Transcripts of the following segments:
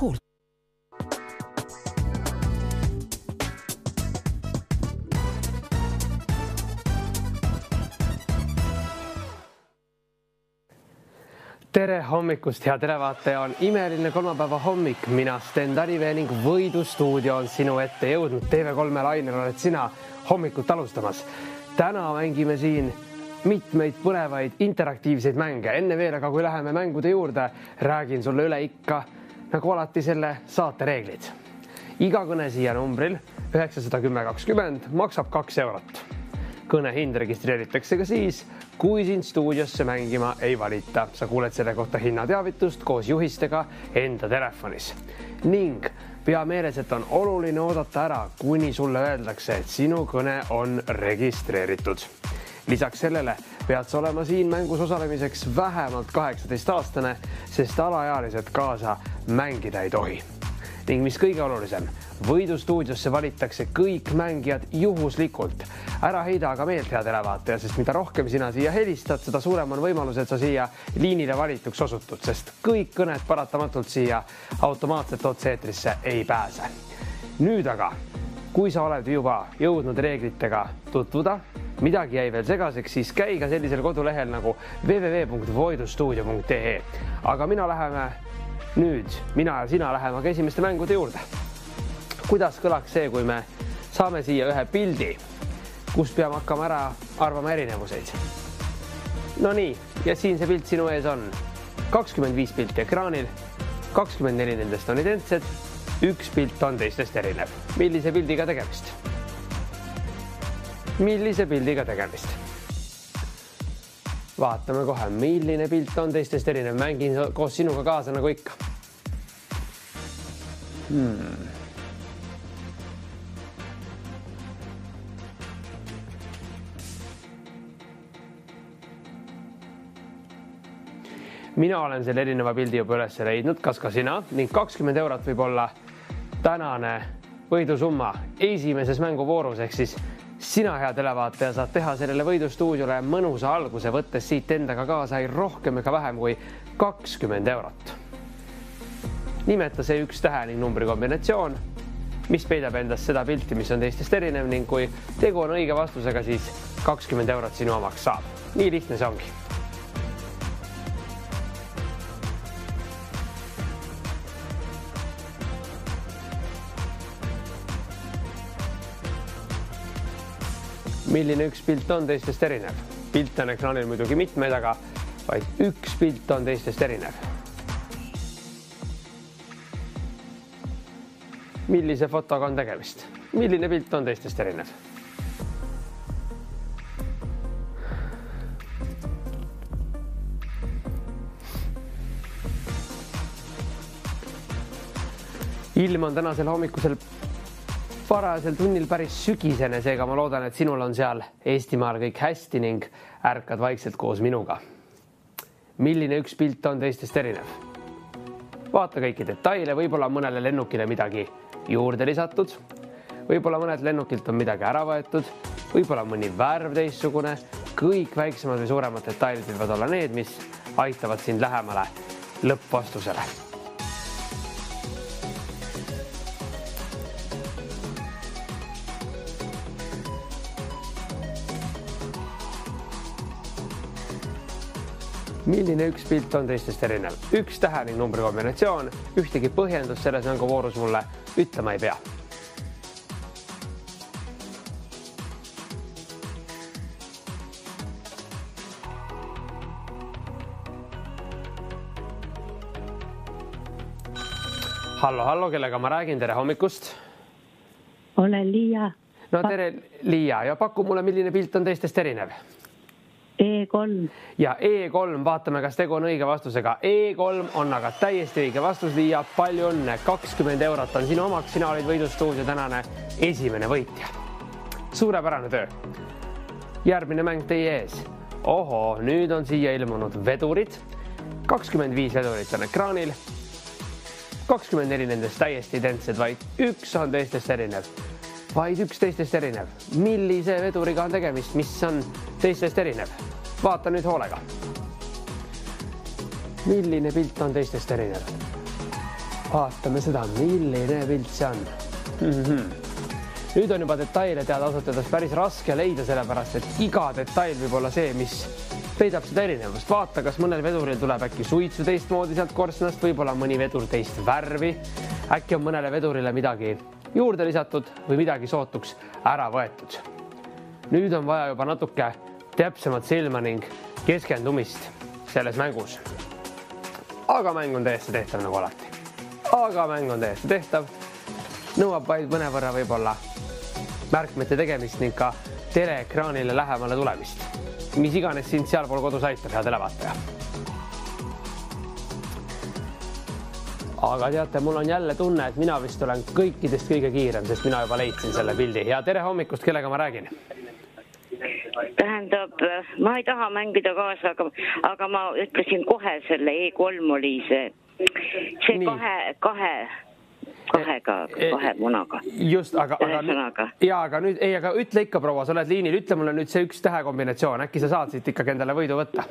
hoolt. Tere hommikust, hea televaataja, on imeline kolmapäeva hommik. Mina Sten Tarivee ning Võidustuudio on sinu ette jõudnud. TV3 lainel oled sina hommikut alustamas. Täna mängime siin mitmeid põnevaid interaktiivseid mänge. Enne veel, aga kui läheme mängude juurde, räägin sulle üle ikka nagu alati selle saate reeglid. Iga kõne siia numbril 91020 maksab 2 eurot. Kõne hind registreeritakse ka siis, kui sind stuudiosse mängima ei valita. Sa kuuled selle kohta hinnateavitust koos juhistega enda telefonis. Ning pea meeles, et on oluline oodata ära, kuni sulle öeldakse, et sinu kõne on registreeritud. Lisaks sellele pead sa olema siin mängus osalemiseks vähemalt 18-aastane, sest alaealised kaasa mängida ei tohi. Ning mis kõige olulisem, Võidustuudiosse valitakse kõik mängijad juhuslikult. Ära heida aga meelt, hea televaataja, sest mida rohkem sina siia helistad, seda suurem on võimalus, et sa siia liinile valituks osutud, sest kõik kõned paratamatult siia automaatselt otse-eetrisse ei pääse. Nüüd aga, kui sa oled juba jõudnud reeglitega tutvuda, midagi jäi veel segaseks, siis käi ka sellisel kodulehel nagu www.voidustuudio.ee. Aga mina ja sina läheme ka esimeste mängude juurde. Kuidas kõlaks see, kui me saame siia ühe pildi, kus peame hakkama ära arvama erinevuseid? No nii, ja siin see pilt sinu ees on. 25 pilti ekraanil, 24 nendest on identsed, 1 pilt on teistest erinev. Millise pildiga tegemist? Millise pildiga tegemist? Vaatame kohe, milline pilt on teistest erinev. Mängin koos sinuga kaasa nagu ikka. Mina olen selle erineva pildi juba üles leidnud, kas ka sina, ning 20 eurot võib olla tänane võidusumma esimeses mänguvoorus, ehk siis sina, hea televaataja, saad teha sellele Võidustuudiole mõnusa alguse, võttes siit endaga kaasa ei rohkem ega vähem kui 20 eurot. Nimeta see 1 tähe ning numbri kombinatsioon, mis peidab endast seda pilti, mis on teistest erinev, ning kui tegu on õige vastusega, siis 20 eurot sinu omaks saab. Nii lihtne see ongi. Milline 1 pilt on teistest erinev? Pilt on ekraanil muidugi mitmeid, aga vaid 1 pilt on teistest erinev. Millise fotoga on tegemist? Milline pilt on teistest erinev? Ilm on tänasel hommikusel varajasel tunnil päris sügisene, seega ma loodan, et sinul on seal Eestimaal kõik hästi ning ärkad vaikselt koos minuga. Milline 1 pilt on teistest erinev? Vaata kõiki detaile, võib-olla mõnele lennukile midagi juurde lisatud, võib-olla mõned lennukilt on midagi ära võetud, võib-olla mõni värv teistsugune, kõik väiksemad või suuremad detailid võivad olla need, mis aitavad sind lähemale lõppvastusele. Milline 1 pilt on teistest erinev? 1 tähe ning numbri kombinatsioon, ühtegi põhjendust selles mänguvoorus mulle ütlema ei pea. Hallo, kellega ma räägin? Tere hommikust. Olen Liia. No tere Liia, ja paku mulle, milline pilt on teistest erinev? E3. Ja E3, vaatame, kas tegu on õige vastusega. E3 on aga täiesti õige vastus, Liia. Palju õnne, 20 eurot on sinu omaks. Sina olid Võidustuudio tänane esimene võitja. Suurepärane töö. Järgmine mäng teie ees. Oho, nüüd on siia ilmunud vedurid. 25 vedurit on ekraanil. 24 nendest täiesti identsed, vaid 1 on teistest erinev. Vaid 1 teistest erinev. Millise veduriga on tegemist, mis on teistest erinev? Vaata nüüd hoolega. Milline pilt on teistest erinev? Vaatame seda, milline pilt see on. Nüüd on juba detaile teada asutades päris raske leida, sellepärast, et iga detail võib olla see, mis peidab seda erinevust. Vaata, kas mõnel veduril tuleb äkki suitsu teistmoodi sealt korstnast, võib-olla mõni vedur teist värvi. Äkki on mõnele vedurile midagi juurde lisatud või midagi sootuks ära võetud. Nüüd on vaja juba natuke täpsemat silma ning keskendumist selles mängus. Aga mäng on täiesti tehtav nagu alati. Nõuab vaid mõnevõrra võib-olla märkmete tegemist ning ka teleekraanile lähemale tulemist. Mis iganes sind sealpool kodus aitab, hea televaataja. Aga teate, mul on jälle tunne, et mina vist olen kõikidest kõige kiirem, sest mina juba leidsin selle pildi. Ja tere hommikust, kellega ma räägin? Tähendab, ma ei taha mängida kaasa, aga ma ütlesin kohe selle E3 oli see kahe munaga. Just, aga ütle ikka, proua, sa oled liinil, ütle mulle nüüd see üks tähekombinatsioon. Äkki sa saad siit ikkagi endale võidu võtta?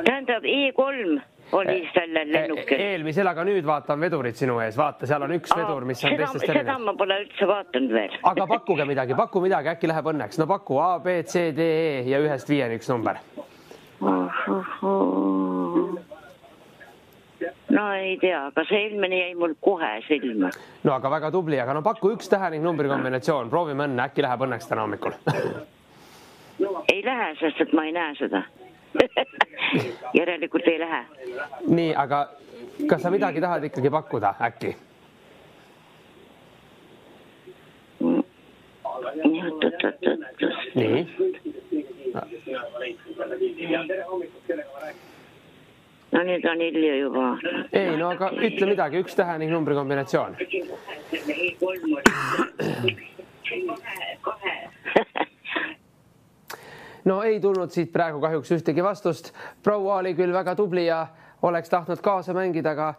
Tähendab, E3 oli selle lennukil. Eelmisel, aga nüüd vaatan vedurid sinu ees. Vaata, seal on üks vedur, mis on teistest erinev. Seda ma pole üldse vaatanud veel. Aga paku midagi, äkki läheb õnneks. No paku A, B, C, D, E ja 1-5 üks number. No ei tea, aga see eelmine jäi mul kohe silma. No aga väga tubli, aga no paku üks tähe ning numbri kombinatsioon. Proovime õnne, äkki läheb õnneks täna hommikul. Ei lähe, sest et ma ei näe seda. Järelikult ei lähe. Nii, aga kas sa midagi tahad ikkagi pakkuda äkki? Nii. No nüüd on hilja juba. Ei, no aga ütle midagi, üks tähe ning numbri kombinatsioon. No ei tulnud siit praegu kahjuks ühtegi vastust. Proua oli küll väga tubli ja oleks tahtnud kaasa mängida, aga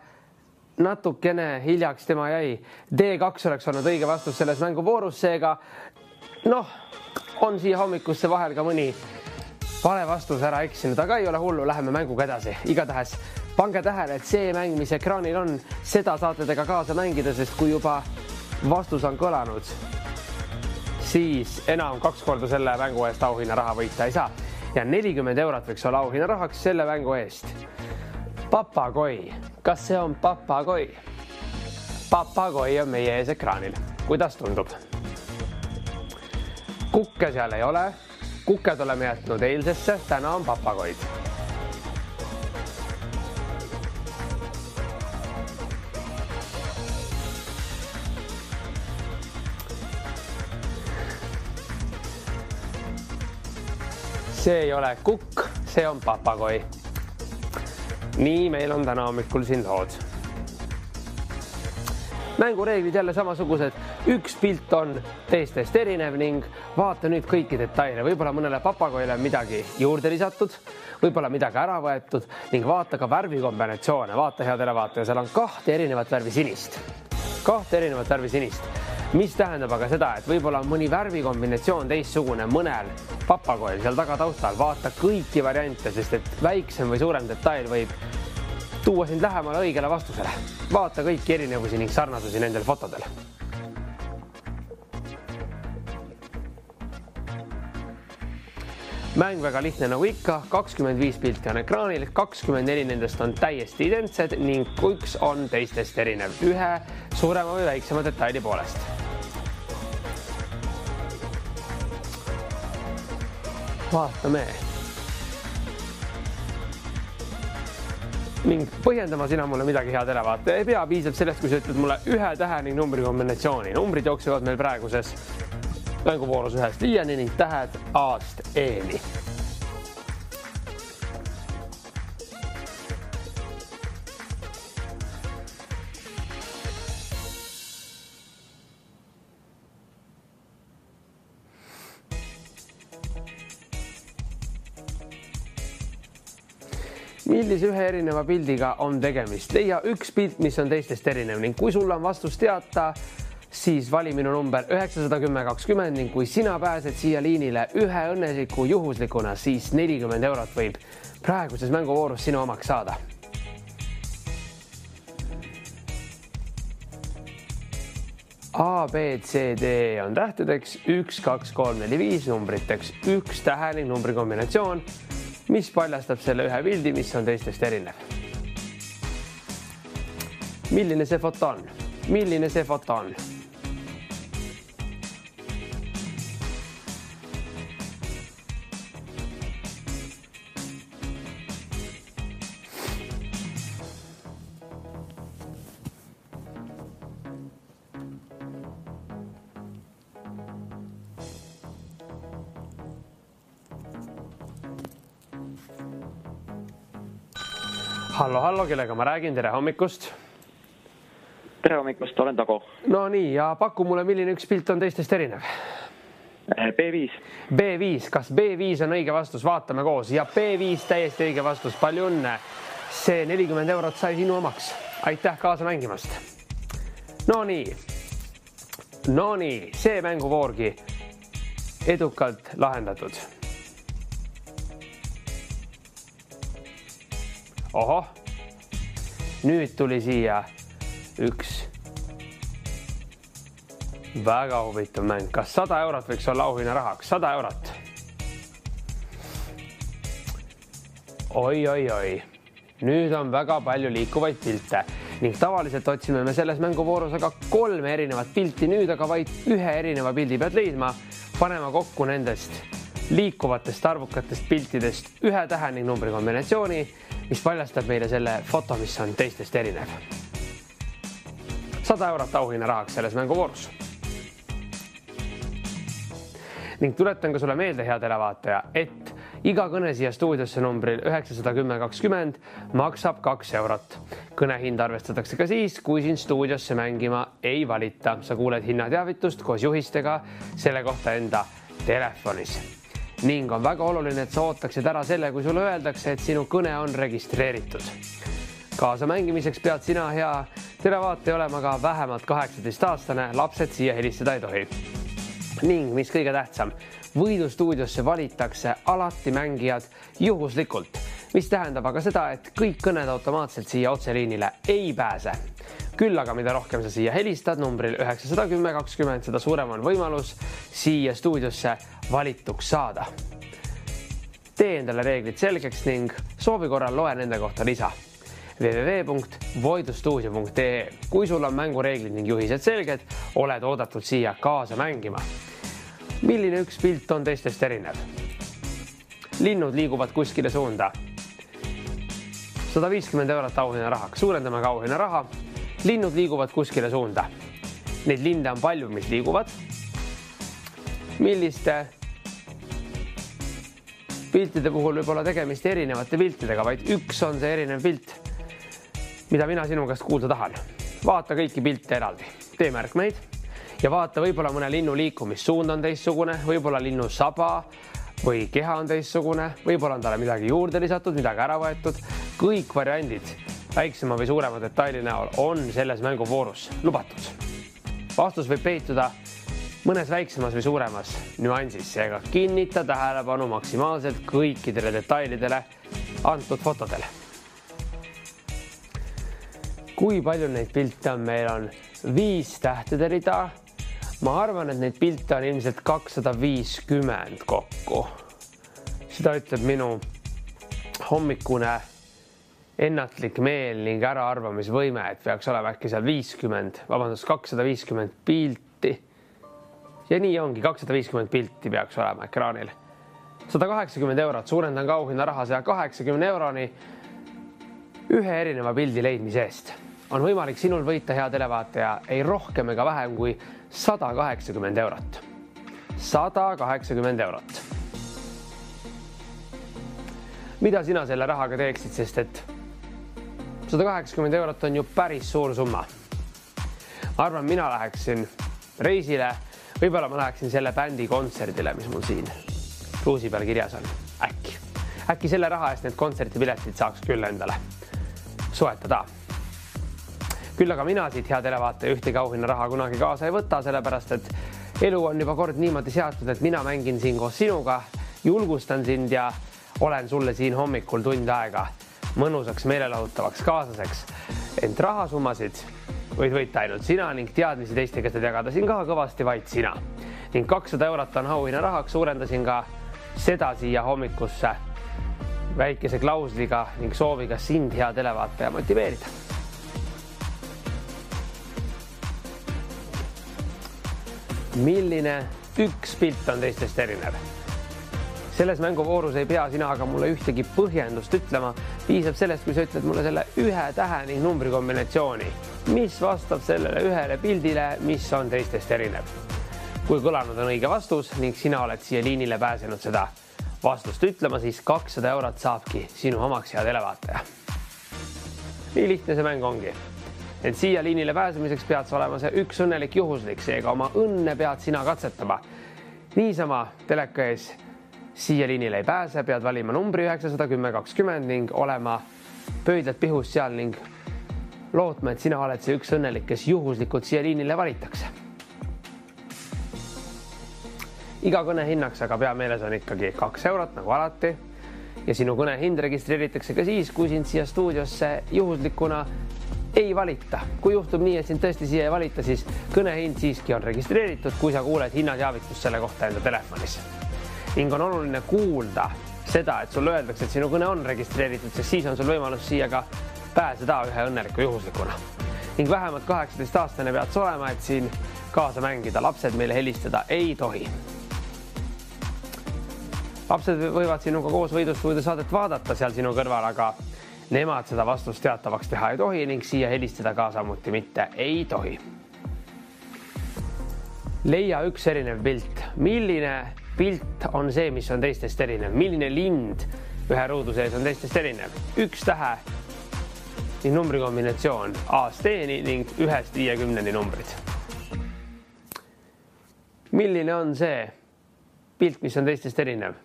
natukene hiljaks tema jäi. D2 oleks olnud õige vastus selles mänguvoorus, seega on siia hommikusse vahel ka mõni vale vastus ära eksinud, aga ei ole hullu, läheme mänguga edasi. Igatahes pange tähele, et see mäng, mis ekraanil on, seda saate te ka kaasa mängida, sest kui juba vastus on kõlanud, siis enam 2 korda selle mängu eest auhinna raha võita ei saa. Ja 40 eurot võiks olla auhinna rahaks selle mängu eest. Papagoi. Kas see on papagoi? Papagoi on meie ees ekraanil. Kuidas tundub? Kukke seal ei ole. Kukked oleme jätnud eilsesse. Täna on papagoid. See ei ole kukk, see on papagoi. Nii meil on täna hommikul siin lood. Mängureeglid jälle samasugused. Üks pilt on teistest erinev ning vaata nüüd kõiki detaile. Võib-olla mõnele papagoile midagi juurde lisatud, võib-olla midagi ära võetud ning vaata ka värvikombinatsioone. Vaata, hea televaataja, seal on 2 erinevat värvi sinist. 2 erinevat värvi sinist. Mis tähendab aga seda, et võib-olla on mõni värvikombinatsioon teistsugune mõnel papagoil seal taga taustal. Vaata kõiki variante, sest et väiksem või suurem detail võib tuua sind lähemale õigele vastusele. Vaata kõiki erinevusi ning sarnasusi nendel fotodel. Mäng väga lihtne nagu ikka, 25 pilti on ekraanil, 24 nendest on täiesti identsed ning üks on teistest erinev, ühe suurema või väiksema detaili poolest. Vaatame. Ning põhjendama sina mulle midagi head televaataja ei pea, piisab sellest, kui sa ütled mulle ühe tähe ning numbri kombinatsiooni. Numbrid jooksevad meil praeguses mänguvoorus 1-5 ning tähed A-st E-ni. Millise ühe erineva pildiga on tegemist? Leia üks pilt, mis on teistest erinev ning kui sul on vastus teata, siis vali minu number 91020 ning kui sina pääsed siia liinile ühe õnnesiku juhuslikuna, siis 40 eurot võib praeguses mänguvoorus sinu omaks saada. A, B, C, D on tähtedeks 1, 2, 3, 4, 5 numbriteks 1 tähe ning numbri kombinatsioon, mis paljastab selle ühe pildi, mis on teistest erinev. Milline see foto on? Milline see foto on? Hallo, kellega ma räägin, tere hommikust. Tere hommikust, olen Tago. No nii, ja paku mulle, milline üks pilt on teistest erinev? B5. B5, kas B5 on õige vastus? Vaatame koos. Ja B5 täiesti õige vastus. Palju õnne. See 40 eurot sai sinu omaks. Aitäh kaasa mängimast. No nii, see mänguvoorgi edukalt lahendatud. Ohoh, nüüd tuli siia üks väga huvitav mäng. Kas 100 eurot võiks olla auhinna rahaks? 100 eurot. Oi. Nüüd on väga palju liikuvaid pilte ning tavaliselt otsime me selles mänguvoorus aga 3 erinevat pilti. Nüüd aga vaid ühe erineva pildi pead leidma, panema kokku nendest liikuvatest arvukatest piltidest ühe tähe ning numbri kombinatsiooni, mis paljastab meile selle foto, mis on teistest erinev. 100 eurot auhinna rahaks selles mänguvoorus. Ning tuletan ka sulle meelde, hea televaataja, et iga kõne siia stuudiosse numbril 91020 maksab 2 eurot. Kõnehind arvestatakse ka siis, kui siin stuudiosse mängima ei valita. Sa kuuled hinnateavitust koos juhistega selle kohta enda telefonis. Ning on väga oluline, et sa ootaksid ära selle, kui sulle öeldakse, et sinu kõne on registreeritud. Kaasa mängimiseks pead sina, hea televaataja, olema ka vähemalt 18-aastane, lapsed siia helistada ei tohi. Ning mis kõige tähtsam, võidustuudiosse valitakse alati mängijad juhuslikult, mis tähendab aga seda, et kõik kõned automaatselt siia otseliinile ei pääse. Küll aga mida rohkem sa siia helistad numbril 91020, seda suurem on võimalus siia stuudiosse valituks saada. Tee endale reeglid selgeks ning soovi korral loe nende kohta lisa. www.voidustuudio.ee. Kui sul on mängureeglid ning juhised selged, oled oodatud siia kaasa mängima. Milline üks pilt on teistest erinev? Linnud liiguvad kuskile suunda. 150 eurot auhinna rahaks. Suurendame ka auhinna raha. Linnud liiguvad kuskile suunda. Neid linde on palju, mis liiguvad. Milliste piltide puhul võib olla tegemist erinevate piltidega, vaid üks on see erinev pilt, mida mina sinu käest kuulda tahan. Vaata kõiki pilte eraldi. Tee märkmeid ja vaata võib-olla mõne linnu liikumissuund on teistsugune, võib-olla linnu saba või keha on teistsugune, võib-olla on talle midagi juurde lisatud, midagi ära võetud. Kõik variandid väiksema või suurema detaili näol on selles mänguvoorus lubatud. Vastus võib peituda mõnes väiksemas või suuremas nüansis, seega kinnita tähelepanu maksimaalselt kõikidele detailidele antud fotodele. Kui palju neid pilte on? Meil on 5 tähtede rida. Ma arvan, et neid pilte on ilmselt 250 kokku. Seda ütleb minu hommikune ennatlik meel ning äraarvamisvõime, et peaks olema äkki seal 250 pilti. Ja nii ongi, 250 pilti peaks olema ekraanil. 180 eurot, suurendan ka auhinna raha 180 euroni ühe erineva pildi leidmise eest. On võimalik sinul võita, hea televaataja, ei rohkem ega vähem kui 180 eurot. 180 eurot. Mida sina selle rahaga teeksid, sest et 180 eurot on ju päris suur summa. Ma arvan, mina läheksin reisile, võib-olla ma läheksin selle bändi kontserdile, mis mul siin Ruusi peal kirjas on. Äkki selle raha eest need kontsertipiletid saaks küll endale soetada. Küll aga mina siit, hea televaataja, ühtegi auhinna raha kunagi kaasa ei võta, sellepärast et elu on juba kord niimoodi seatud, et mina mängin siin koos sinuga, julgustan sind ja olen sulle siin hommikul tund aega mõnusaks meelelahutavaks kaaslaseks. Ent rahasummasid võid võita ainult sina ning teadmisi teistega seda jagada siin ka kõvasti vaid sina. Ning 200 eurot on auhinna rahaks, suurendasin ka seda siia hommikusse väikese klausliga ning sooviga sind, hea televaataja, motiveerida. Milline üks pilt on teistest erinev? Selles mänguvoorus ei pea sina aga mulle ühtegi põhjendust ütlema. Piisab sellest, kui sa ütled mulle selle ühe tähe ning numbri kombinatsiooni, mis vastab sellele ühele pildile, mis on teistest erinev. Kui kõlanud on õige vastus ning sina oled siia liinile pääsenud seda vastust ütlema, siis 200 eurot saabki sinu omaks, hea televaataja. Nii lihtne see mäng ongi. Et siia liinile pääsemiseks pead sa olema see üks õnnelik juhuslik, seega oma õnne pead sina katsetama. Niisama teleka ees siia liinile ei pääse, pead valima numbri 910-20 ning olema pöidlad pihus seal ning lootma, et sina oled see üks õnnelik, kes juhuslikult siia liinile valitakse. Iga kõne hinnaks aga peameeles on ikkagi 2 eurot nagu alati ja sinu kõne hind registreeritakse ka siis, kui sind siia stuudiosse juhuslikuna ei valita. Kui juhtub nii, et sind tõesti siia ei valita, siis kõne hind siiski on registreeritud, kui sa kuuled hinnateavitust selle kohta enda telefonis. Ning on oluline kuulda seda, et sul öeldakse, et sinu kõne on registreeritud, sest siis on sul võimalus siia ka pääseda ühe õnneliku juhuslikuna. Ning vähemalt 18-aastane pead sa olema, et siin kaasa mängida. Lapsed meile helistada ei tohi. Lapsed võivad sinuga koos võidustuudio saadet vaadata seal sinu kõrval, aga nemad seda vastust teatavaks teha ei tohi ning siia helistada ka samuti mitte ei tohi. Leia üks erinev pilt. Milline pilt on see, mis on teistest erinev? Milline lind ühe ruudu sees on teistest erinev? Üks tähe ning numbri kombinatsioon A-T-ni ning 1-50 numbrid. Milline on see pilt, mis on teistest erinev?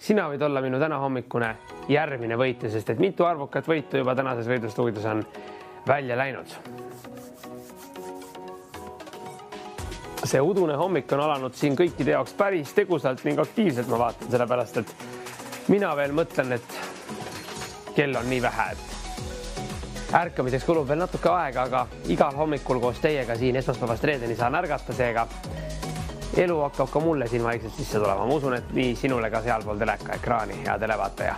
Sina võid olla minu täna hommikune järgmine võitja, sest et mitu arvukat võitu juba tänases võidustuudios on välja läinud. See udune hommik on alanud siin kõikide jaoks päris tegusalt ning aktiivselt, ma vaatan, sellepärast, et mina veel mõtlen, et kell on nii vähe, et ärkamiseks kulub veel natuke aega, aga igal hommikul koos teiega siin esmaspäevast reedeni saan ärgata, seega elu hakkab ka mulle siin vaikselt sisse tulema. Ma usun, et nii sinule ka sealpool teleka ekraani, hea televaataja.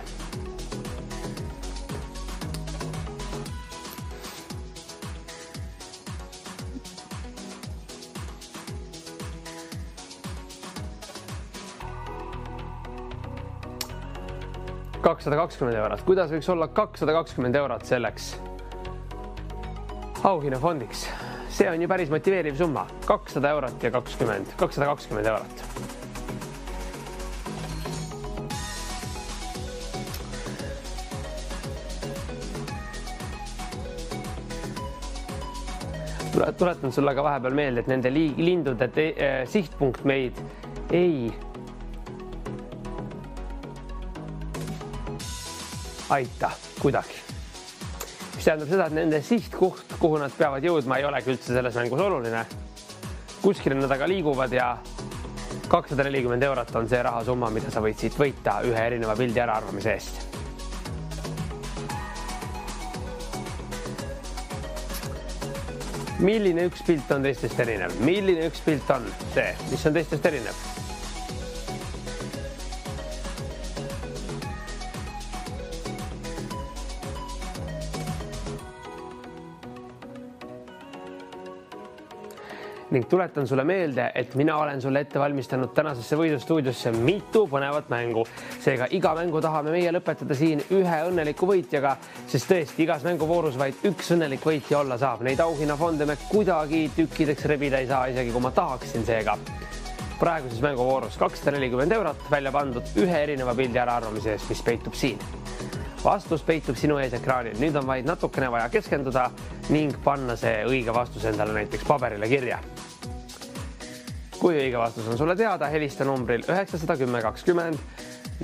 €220 eurot. Kuidas võiks olla 220 eurot selleks auhinnafondiks? See on ju päris motiveeriv summa. 200 eurot ja 220 eurot. Tuletan sulle ka vahepeal meelde, et nende lindude sihtpunkt meid ei aita kuidagi. Mis tähendab seda, et nende sihtkoht, kuhu nad peavad jõudma, ei olegi üldse selles mängus oluline. Kuskil nad aga liiguvad ja 240 eurot on see rahasumma, mida sa võid siit võita ühe erineva pildi äraarvamise eest. Milline üks pilt on teistest erinev? Milline üks pilt on see, mis on teistest erinev? Ning tuletan sulle meelde, et mina olen sulle ette valmistanud tänasesse võidustuudiosse mitu põnevat mängu. Seega iga mängu tahame meie lõpetada siin ühe õnneliku võitjaga, sest tõesti igas mänguvoorus vaid üks õnnelik võitja olla saab. Neid auhinnafonde me kuidagi tükkideks rebida ei saa, isegi kui ma tahaksin seega. Praeguses mänguvoorus 240 eurot välja pandud ühe erineva pildi äraarvamise eest, mis peitub siin. Vastus peitub sinu ees ekraanil. Nüüd on vaid natukene vaja keskenduda ning panna see õige vastus endale näiteks paberile kirja. Kui õige vastus on sulle teada, helista numbril 910-20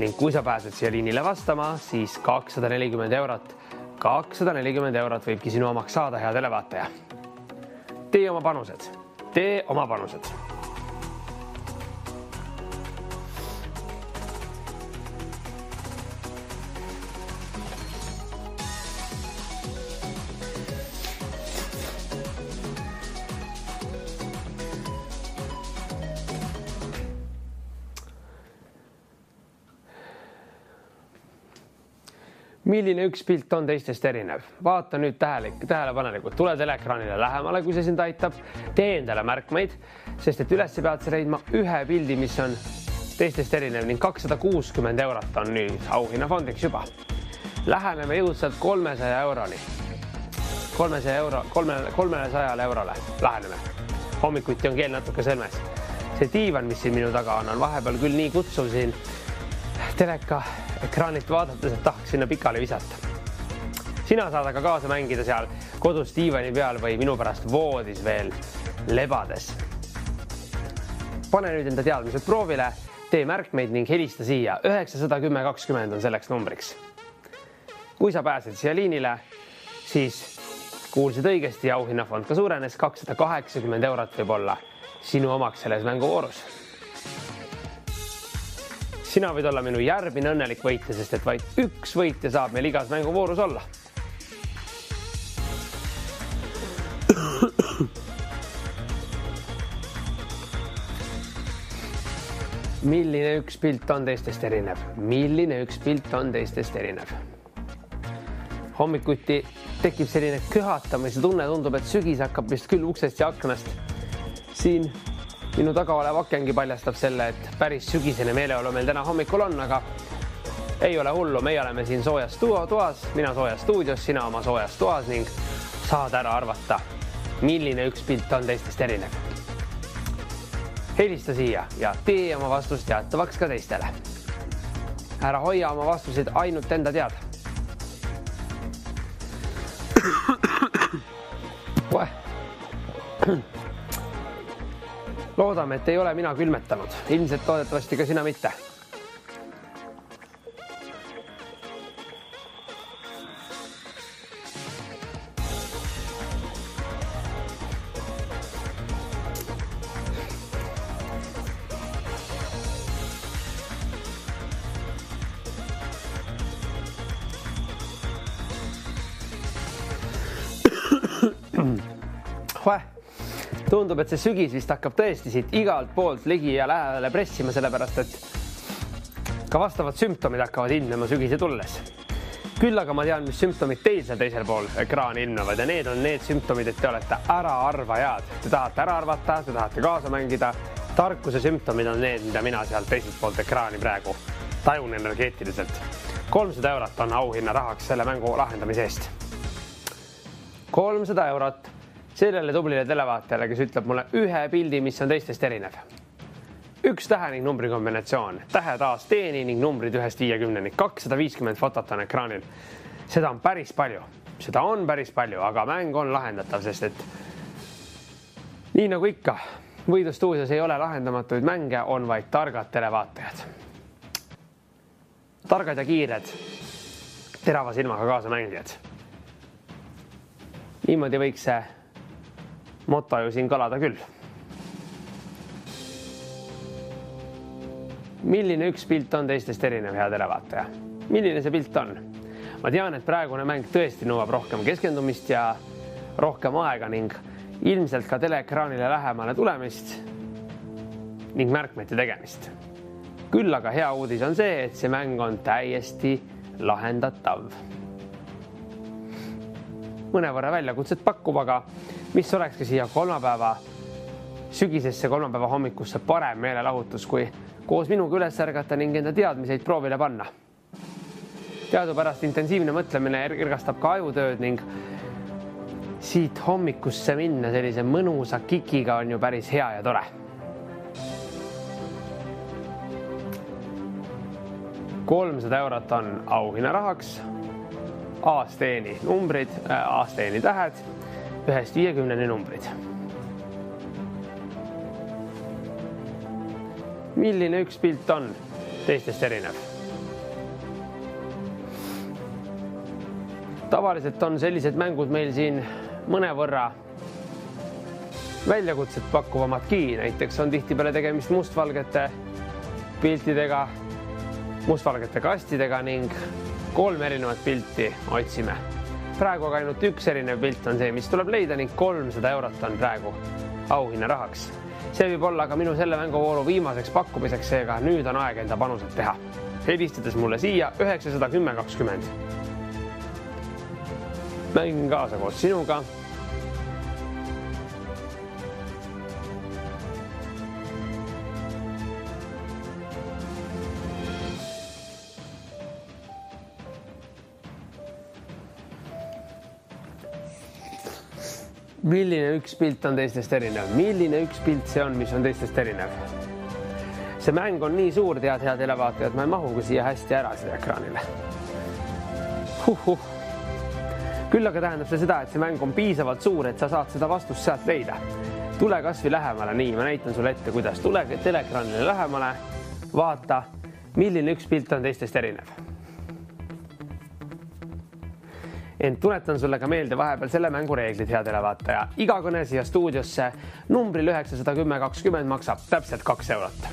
ning kui sa pääsed siia liinile vastama, siis 240 eurot. 240 eurot võibki sinu omaks saada, hea televaataja. Tee oma panused. Tee oma panused. Milline üks pilt on teistest erinev? Vaata nüüd tähelepanelikult, tule teleekraanile lähemale, kui see sind aitab. Tee endale märkmeid, sest et üles pead sa leidma ühe pildi, mis on teistest erinev ning 260 eurot on nüüd auhinnafondiks juba. Läheneme jõudsalt 300 euroni. 300 eurole läheneme. Hommikuti on keel natuke sõlmes. See diivan, mis siin minu taga on vahepeal küll nii kutsuv siin teleka ekraanilt vaadates, et tahaks sinna pikali visata. Sina saad aga kaasa mängida seal kodus diivani peal või minu pärast voodis veel lebades. Pane nüüd enda teadmised proovile, tee märkmeid ning helista siia. 910-20 on selleks numbriks. Kui sa pääsed siia liinile, siis kuulsid õigesti ja auhinnafond ka suurenes 280 eurot võib olla sinu omaks selles mänguvoorus. Sina võid olla minu järgmine õnnelik võitja, sest et vaid üks võitja saab meil igas mänguvoorus olla. Milline üks pilt on teistest erinev? Milline üks pilt on teistest erinev? Hommikuti tekib selline köhatamise tunne, tundub, et sügis hakkab vist küll uksest ja aknast. Siin minu taga olev akengi paljastab selle, et päris sügisene meeleolu meil täna hommikul on, aga ei ole hullu. Meie oleme siin soojas toas, mina soojas stuudios, sina oma soojas toas ning saad ära arvata, milline üks pilt on teistest erinev. Helista siia ja tee oma vastust teatavaks ka teistele. Ära hoia oma vastuseid ainult enda teada. Loodame, et ei ole mina külmetanud. Ilmselt loodetavasti ka sina mitte. Tundub, et see sügis vist hakkab tõesti siit igalt poolt ligi ja lähedale pressima, sellepärast et ka vastavad sümptomid hakkavad ilmnema sügise tulles. Küll aga ma tean, mis sümptomid teil seal teisel pool ekraani ilmnevad ja need on need sümptomid, et te olete äraarvajad. Te tahate ära arvata, te tahate kaasa mängida. Tarkuse sümptomid on need, mida mina sealt teiselt poolt ekraani praegu tajun energeetiliselt. 300 eurot on auhinna rahaks selle mängu lahendamise eest. 300 eurot. Sellele tublile televaatajale, kes ütleb mulle ühe pildi, mis on teistest erinev. Üks tähe ning numbri kombinatsioon. Tähed A-st teeni ning numbrid 1-50 ning 250 fotot on ekraanil. Seda on päris palju. Seda on päris palju, aga mäng on lahendatav, sest et nii nagu ikka, võidustuudios ei ole lahendamatuid mänge, on vaid targad televaatajad. Targad ja kiired, terava silmaga kaasa mängijad. Niimoodi võiks see moto ju siin kalada küll. Milline üks pilt on teistest erinev, hea televaataja? Milline see pilt on? Ma tean, et praegune mäng tõesti nõuab rohkem keskendumist ja rohkem aega ning ilmselt ka teleekraanile lähemale tulemist ning märkmete tegemist. Küll aga hea uudis on see, et see mäng on täiesti lahendatav. Mõnevõrra väljakutset pakkub, aga mis olekski siia sügisesse kolmapäeva hommikusse parem meelelahutus, kui koos minuga üles ärgata ning enda teadmiseid proovile panna. Teadupärast intensiivne mõtlemine ergastab ka ajutööd ning siit hommikusse minna sellise mõnusa kikiga on ju päris hea ja tore. 300 eurot on auhinna rahaks. A-st teeni numbrid, A-st teeni tähed, 1-50 numbrid. Milline üks pilt on teistest erinev? Tavaliselt on sellised mängud meil siin mõnevõrra väljakutset pakkuvamadki. Näiteks on tihtipeale tegemist mustvalgete piltidega, mustvalgete kastidega ning 3 erinevat pilti otsime. Praegu aga ainult üks erinev pilt on see, mis tuleb leida ning 300 eurot on praegu auhinna rahaks. See võib olla ka minu selle mänguvooru viimaseks pakkumiseks, seega nüüd on aeg enda panused teha. Helistades mulle siia 910-20. mängin kaasa koos sinuga. Milline üks pilt on teistest erinev? Milline üks pilt see on, mis on teistest erinev? See mäng on nii suur, head televaatajad, ma ei mahugi siia hästi ära seda ekraanile. Küll aga tähendab see seda, et see mäng on piisavalt suur, et sa saad seda vastust sealt leida. Tule kas või lähemale, nii, ma näitan sulle ette, kuidas. Tule teleekraanile lähemale, vaata, milline üks pilt on teistest erinev. Ent tunetan sulle ka meelde vahepeal selle mängu reeglid, hea televaataja. Iga kõne siia stuudiosse numbril 91020 maksab täpselt 2 eurot.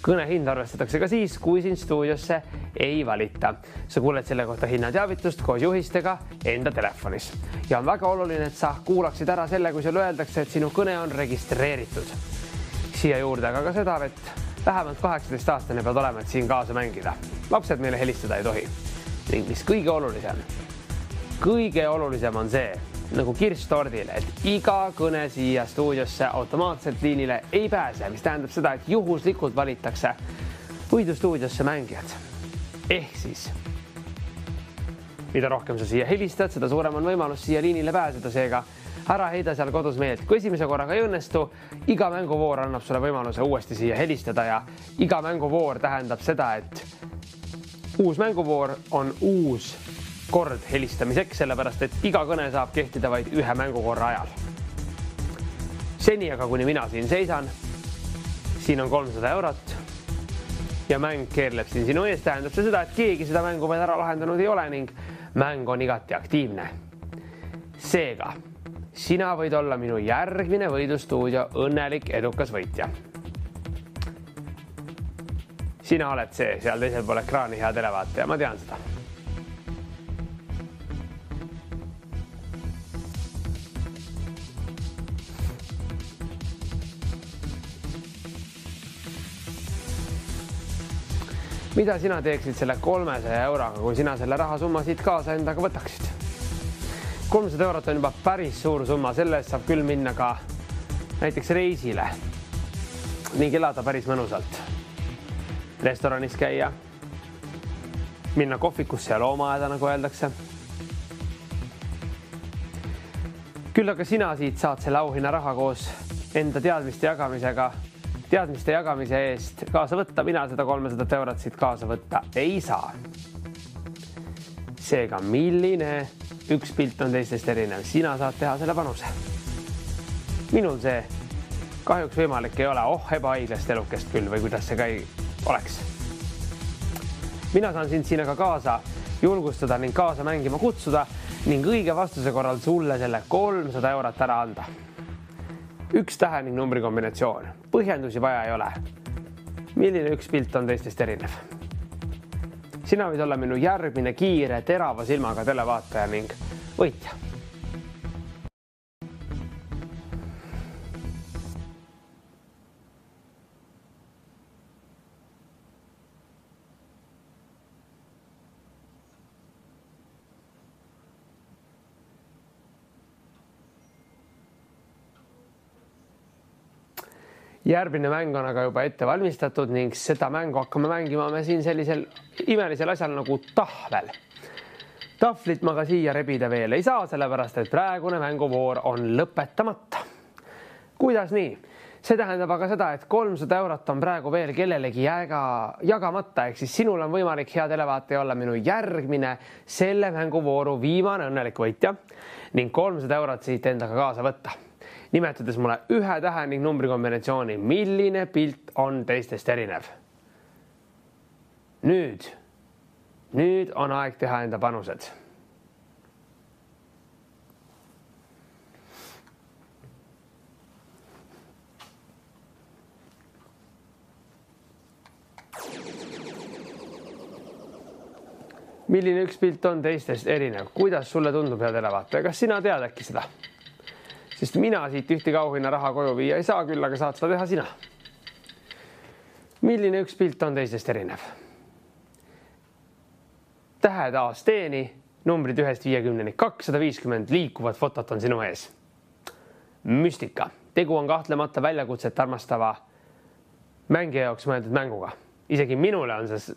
Kõne hind arvestatakse ka siis, kui siin stuudiosse ei valita. Sa kuuled selle kohta hinnateavitust koos juhistega enda telefonis. Ja on väga oluline, et sa kuulaksid ära selle, kui sulle öeldakse, et sinu kõne on registreeritud. Siia juurde aga ka seda, et vähemalt 18-aastane pead olema, et siin kaasa mängida. Lapsed meile helistada ei tohi. Ning mis kõige olulisem on see, nagu kirss tordile, et iga kõne siia stuudiosse automaatselt liinile ei pääse, mis tähendab seda, et juhuslikult valitakse võidustuudiosse mängijad. Ehk siis, mida rohkem sa siia helistad, seda suurem on võimalus siia liinile pääseda, seega ära heida seal kodus meelt. Kui esimese korraga ei õnnestu, iga mänguvoor annab sulle võimaluse uuesti siia helistada ja iga mänguvoor tähendab seda, et uus mänguvoor on uus kord helistamiseks, sellepärast et iga kõne saab kehtida vaid ühe mängukorra ajal. Seni aga, kuni mina siin seisan, siin on 300 eurot ja mäng keerleb siin sinu ees, tähendab see seda, et keegi seda mängu veel ära lahendanud ei ole ning mäng on igati aktiivne. Seega, sina võid olla minu järgmine võidustuudio õnnelik edukas võitja. Sina oled see seal teisel pool ekraani, hea televaataja, ma tean seda. Mida sina teeksid selle 300 euroga, kui sina selle rahasumma siit kaasa endaga võtaksid? 300 eurot on juba päris suur summa, selle eest saab küll minna ka näiteks reisile ning elada päris mõnusalt. Restoranis käia, minna kohvikusse ja loomaaeda, nagu öeldakse. Küll aga sina siit saad selle auhinna raha koos enda teadmiste jagamise eest kaasa võtta. Mina seda 300 eurot siit kaasa võtta ei saa. Seega, milline üks pilt on teistest erinev? Sina saad teha selle panuse. Minul see kahjuks võimalik ei ole. Ebaõiglast elukest küll või kuidas see ka ei oleks. Mina saan sind siin aga kaasa julgustada ning kaasa mängima kutsuda ning õige vastuse korral sulle selle 300 eurot ära anda. Üks tähe ning numbri kombinatsioon. Põhjendusi vaja ei ole. Milline üks pilt on teistest erinev? Sina võid olla minu järgmine kiire, terava silmaga televaataja ning võitja. Järgmine mäng on aga juba ette valmistatud ning seda mängu hakkame mängima me siin sellisel imelisel asjal nagu tahvel. Tahvlit ma ka siia rebida veel ei saa, sellepärast et praegune mänguvoor on lõpetamata. Kuidas nii? See tähendab aga seda, et 300 eurot on praegu veel kellelegi jagamata, ehk siis sinul on võimalik, hea televaataja, olla minu järgmine selle mänguvooru viimane õnnelik võitja ning 300 eurot siit endaga kaasa võtta. Nimetades mulle ühe tähe ning numbri kombinatsiooni, milline pilt on teistest erinev. Nüüd on aeg teha enda panused. Milline üks pilt on teistest erinev? Kuidas sulle tundub, hea televaataja? Kas sina tead äkki seda? Sest mina siit ühtegi auhinna raha koju viia ei saa, küll aga saad seda teha sina. Milline üks pilt on teistest erinev? Tähe taas teeni, numbrid 1-50, 250 liikuvat fotot on sinu ees. Müstika. Tegu on kahtlemata väljakutset armastava mängija jaoks mõeldud mänguga. Isegi minule on see,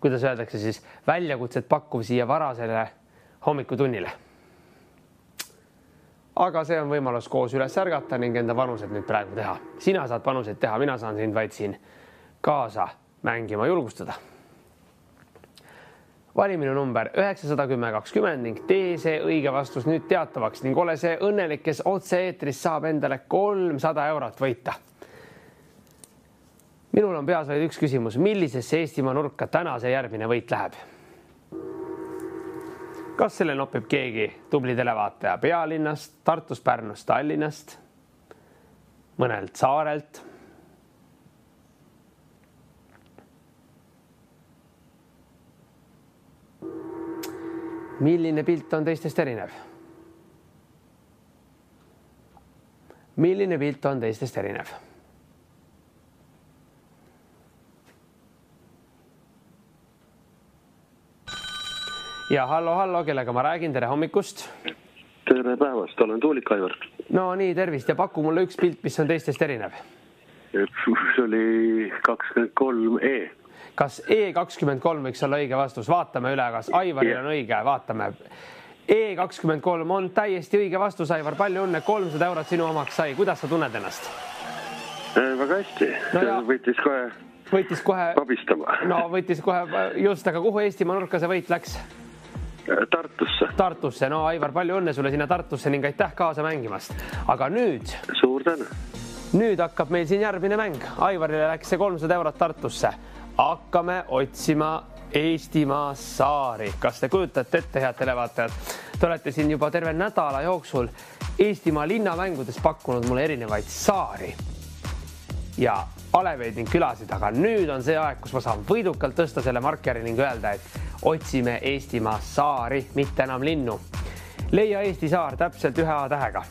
kuidas öeldakse siis, väljakutset pakkuv siia varasele hommikutunnile. Aga see on võimalus koos üles ärgata ning enda panused nüüd praegu teha. Sina saad panuseid teha, mina saan sind vaid siin kaasa mängima julgustada. Vali minu number 910-20 ning tee see õige vastus nüüd teatavaks ning ole see õnnelik, kes otse-eetris saab endale 300 eurot võita. Minul on peas vaid üks küsimus, millisesse Eestimaa nurka täna see järgmine võit läheb? Kas selle nopib keegi tubli televaataja pealinnast, Tartust, Pärnust, Tallinnast, mõnelt saarelt? Milline pilt on teistest erinev? Milline pilt on teistest erinev? Ja hallo, kellega ma räägin, tere hommikust. Tere päevast, olen Tuulik Aivar. No nii, tervist ja paku mulle üks pilt, mis on teistest erinev. See oli 23E. Kas E23 võiks olla õige vastus? Vaatame üle, kas Aivaril on õige. Vaatame. E23 on täiesti õige vastus, Aivar. Palju õnne, 300 eurot sinu omaks sai. Kuidas sa tunned ennast? Väga hästi. No võitis kohe abistama. No võitis kohe just, aga kuhu Eestimaa nurka see võit läks? Tartusse. No Aivar, palju õnne sulle sinna Tartusse ning aitäh kaasa mängimast. Aga nüüd... Suur tänu. Nüüd hakkab meil siin järgmine mäng. Aivarile läks see 300 eurot Tartusse. Hakkame otsima Eestimaa saari. Kas te kujutate ette, head televaatajad? Te olete siin juba terve nädala jooksul Eestimaa linnamängudes pakkunud mulle erinevaid saari ja aleveid ning külasid, aga nüüd on see aeg, kus ma saan võidukalt tõsta selle markeri ning öelda, et otsime Eestimaa saari, mitte enam linnu. Leia Eesti saar täpselt 1 A tähega.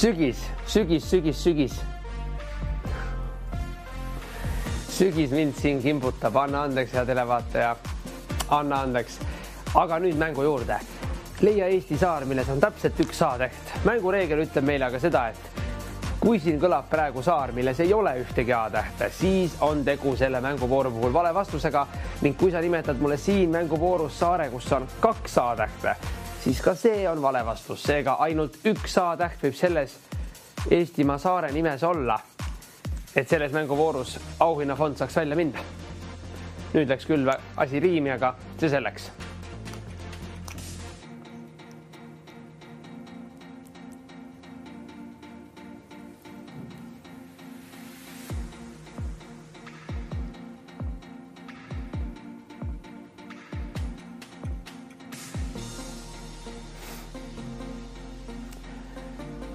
Sügis. Sügis mind siin kimbutab. Anna andeks, hea televaataja. Anna andeks. Aga nüüd mängu juurde. Leia Eesti saar, milles on täpselt 1 A-täht. Mängureegel ütleb meile aga seda, et kui siin kõlab praegu saar, milles ei ole ühtegi A-tähte, siis on tegu selle mänguvooru puhul vale vastusega ning kui sa nimetad mulle siin mänguvoorus saare, kus on 2 A-tähte, siis ka see on vale vastus. Seega ainult 1 A-täht võib selles Eestimaa saare nimes olla, et selles mänguvoorus auhinnafond saaks välja minna. Nüüd läks küll asi riimi, aga see selleks.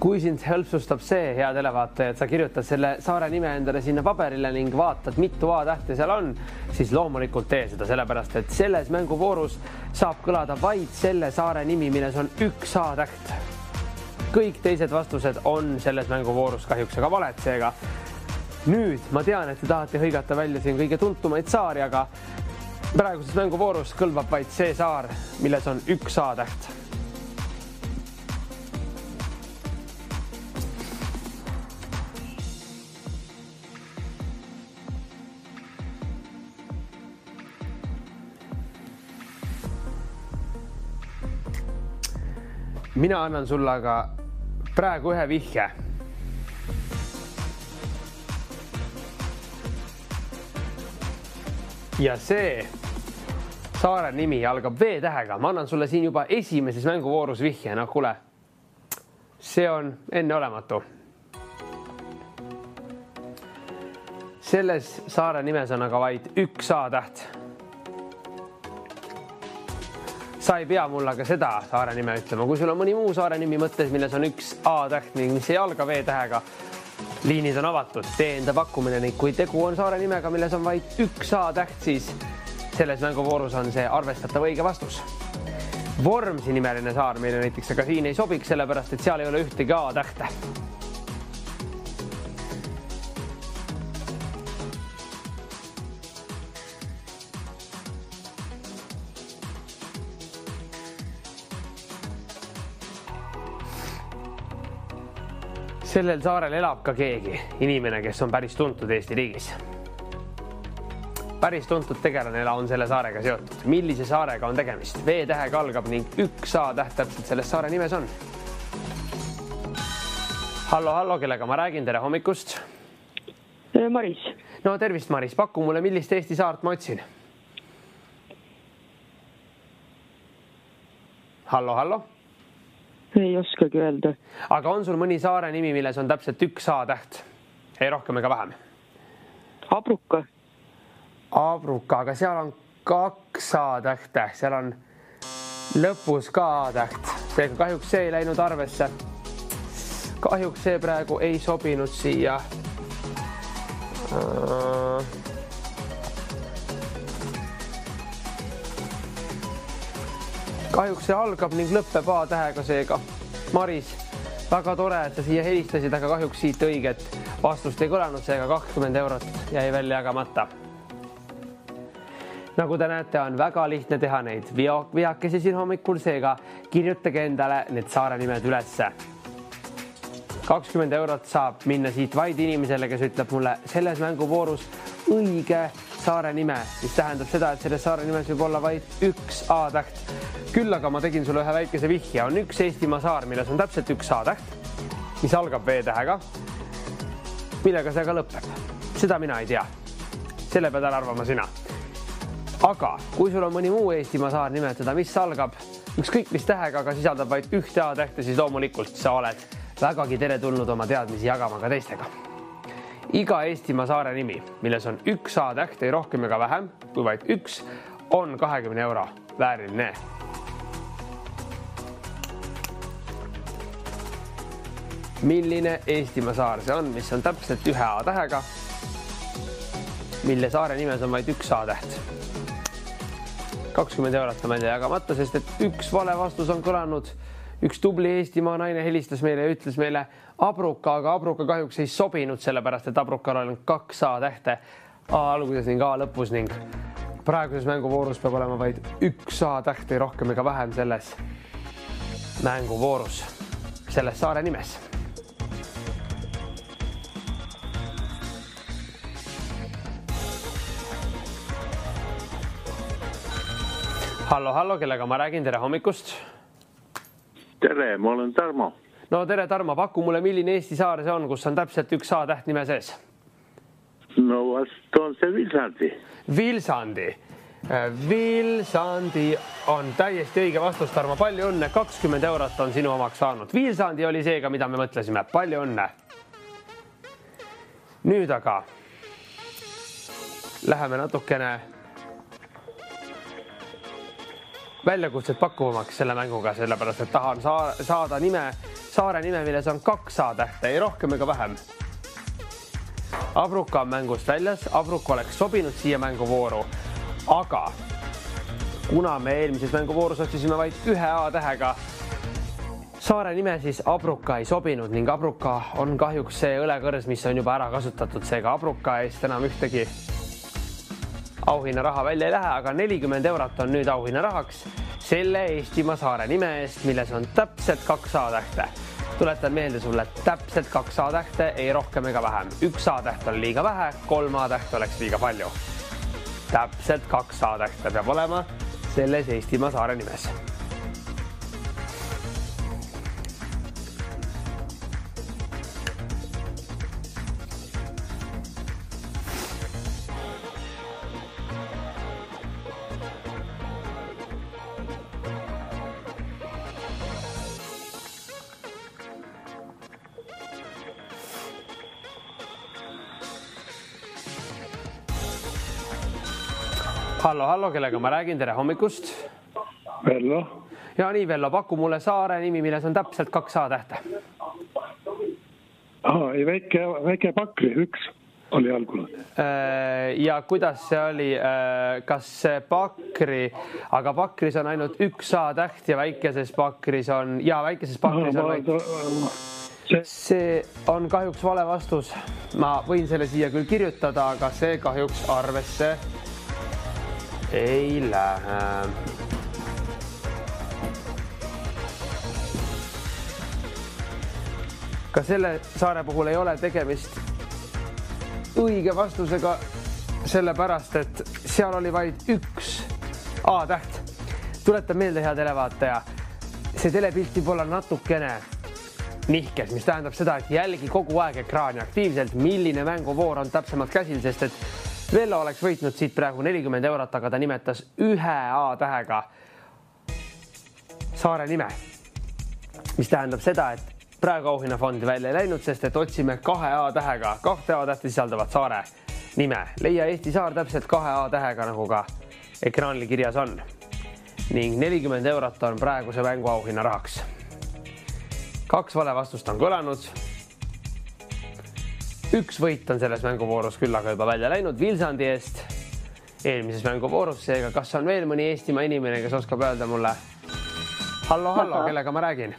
Kui sind hõlpsustab see, hea televaataja, et sa kirjutad selle saare nime endale sinna paberile ning vaatad, mitu A-tähte seal on, siis loomulikult tee seda, sellepärast, et selles mänguvoorus saab kõlada vaid selle saare nimi, milles on 1 A-täht. Kõik teised vastused on selles mänguvoorus kahjuks aga valed, seega nüüd ma tean, et te tahate hõigata välja siin kõige tuntumaid saari, aga praeguses mänguvoorus kõlbab vaid see saar, milles on 1 A-täht. Mina annan sulle aga praegu ühe vihje. Ja see saare nimi algab V-tähega. Ma annan sulle siin juba esimeses mänguvoorus vihje. No kuule, see on enneolematu. Selles saare nimes on aga vaid 1 A-täht. Sa ei pea mulle aga seda saare nime ütlema. Kui sul on mõni muu saare nimi mõttes, milles on 1 A-täht, mis ei alga V-tähega, liinid on avatud, tee enda pakkumine ning kui tegu on saare nimega, milles on vaid 1 A-täht, siis selles mänguvoorus on see arvestatav õige vastus. Vormsi nimeline saar meile näiteks aga siin ei sobiks, sellepärast et seal ei ole ühtegi A-tähte. Sellel saarel elab ka keegi inimene, kes on päris tuntud Eesti riigis. Päris tuntud tegelane on selle saarega seotud. Millise saarega on tegemist? V-tähega algab ning üks A-täht täpselt selles saare nimes on. Hallo, kellega ma räägin? Tere hommikust. Maris. No tervist, Maris. Paku mulle, millist Eesti saart ma otsin? Hallo. Ei oskagi öelda. Aga on sul mõni saare nimi, milles on täpselt üks A-täht? Ei rohkem ega vähem. Abruka, aga seal on 2 A-tähte. Seal on lõpus ka A-täht. Seega kahjuks see ei läinud arvesse. Kahjuks see praegu ei sobinud siia. Kahjuks see algab ning lõppeb A-tähega seega. Maris, väga tore, et sa siia helistasid, aga kahjuks siit õiget vastust ei kõlanud, seega 20 eurot jäi välja jagamata. Nagu te näete, on väga lihtne teha neid vihakesi siin hommikul, seega kirjutage endale need saare nimed ülesse. 20 eurot saab minna siit vaid inimesele, kes ütleb mulle selles mänguvoorus õige saare nime, mis tähendab seda, et selles saare nimes võib olla vaid üks A-täht. Küll aga ma tegin sulle ühe väikese vihje. On üks Eestimaa saar, milles on täpselt üks A-täht, mis algab V-tähega, millega see ka lõpeb. Seda mina ei tea. Selle pead ära arvama sina. Aga kui sul on mõni muu Eestimaa saar nimetada, mis algab ükskõik mis tähega, aga sisaldab vaid ühte A-tähte, siis loomulikult sa oled vägagi teretulnud oma teadmisi jagama ka teistega. Iga Eestimaa saare nimi, milles on üks A-täht, ei rohkem ega vähem, kui vaid üks, on 20 euro vääriline. Milline Eestimaa saar see on, mis on täpselt ühe A-tähega, mille saare nimes on vaid üks A-täht? 20 eurot on välja jagamata, sest et üks vale vastus on kõlanud. Üks tubli Eestimaa naine helistas meile ja ütles meile Abruka, aga Abruka kahjuks ei sobinud, sellepärast et Abrukal on 2 A-tähte A alguses ning A lõpus ning praeguses mänguvoorus peab olema vaid üks A-täht, ei rohkem ega vähem selles mänguvoorus, selles saare nimes. Hallo, kellega ma räägin? Tere hommikust. Tere, ma olen Tarmo. No tere, Tarmo. Paku mulle, milline Eesti saar see on, kus on täpselt üks A-täht nime sees? No vast on see Vilsandi. Vilsandi on täiesti õige vastus, Tarmo. Palju õnne. 20 eurot on sinu omaks saanud. Vilsandi oli seega, mida me mõtlesime. Palju õnne. Nüüd aga läheme natukene väljakutset pakkuvamaks selle mänguga, sellepärast et tahan saada saare nime, milles on 2 A-tähte, ei rohkem ega vähem. Abruka on mängust väljas, Abruka oleks sobinud siia mänguvooru, aga kuna me eelmises mänguvoorus otsisime vaid ühe A-tähega saare nime, siis Abruka ei sobinud ning Abruka on kahjuks see õlekõrs, mis on juba ära kasutatud, seega Abruka eest enam ühtegi auhinna raha välja ei lähe, aga 40 eurot on nüüd auhinna rahaks selle Eestimaa saare nime eest, milles on täpselt 2 A-tähte. Tuletan meelde sulle, täpselt 2 A-tähte, ei rohkem ega vähem. 1 A-täht on liiga vähe, 3 A-täht oleks liiga palju. Täpselt 2 A-tähte peab olema selles Eestimaa saare nimes. Hallo, kellega ma räägin? Tere hommikust. Vello. Ja nii, Vello, paku mulle saare nimi, milles on täpselt 2 A-tähte. Väike Pakri, 1. oli algunud. Ja kuidas see oli, kas Pakri, aga Pakris on ainult üks A-täht ja väikeses Pakris on, see on kahjuks vale vastus. Ma võin selle siia küll kirjutada, aga see kahjuks arvesse ei lähe. Ka selle saare puhul ei ole tegemist õige vastusega, sellepärast, et seal oli vaid üks A-täht. Tuletan meelde, hea televaataja, see telepilt võib olla natukene nihkes, mis tähendab seda, et jälgi kogu aeg ekraani aktiivselt, milline mänguvoor on täpsemalt käsil, sest et Vello oleks võitnud siit praegu 40 €, aga ta nimetas ühe A-tähega saare nime, mis tähendab seda, et praegu auhinnafondi välja ei läinud, sest et otsime 2 A-tähega, 2 A-tähte sisaldavat saare nime. Leia Eesti saar täpselt 2 A-tähega, nagu ka ekraanil kirjas on. Ning 40 € on praeguse mängu auhinna rahaks. 2 vale vastust on kõlanud. Üks võit on selles mänguvoorus küll aga juba välja läinud Vilsandi eest eelmises mänguvoorus. Seega, kas on veel mõni Eestimaa inimene, kes oskab öelda mulle? Hallo, kellega ma räägin?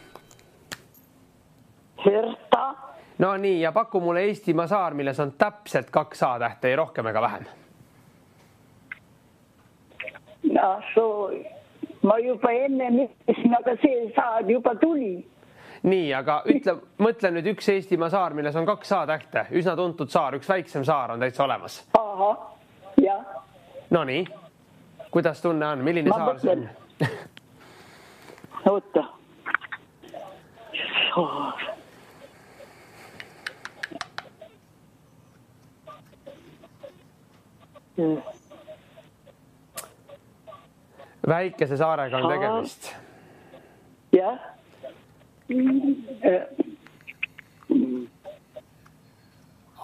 Herta. No nii, ja paku mulle Eestimaa saar, milles on täpselt 2 A-tähte, ei rohkem ega vähem. Ma juba enne mõtlesin, aga see saar juba tuli. Nii, aga mõtle nüüd üks Eestimaa saar, milles on 2 A-tähte. Üsna tuntud saar, üks väiksem saar on täitsa olemas. Aha, jah. No nii, kuidas tunne on? Milline saar see on? Oota. Väikese saarega on tegemist. Jah.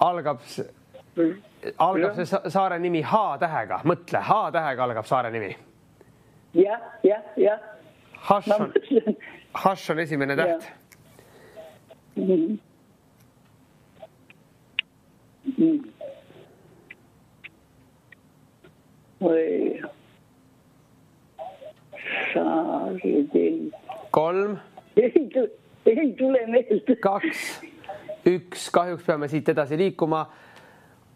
Algab see saare nimi H-tähega. Mõtle, H-tähega algab saare nimi. Jah. Hash on esimene täht. Kolm. Ei tule meelde. 2, 1. Kahjuks peame siit edasi liikuma.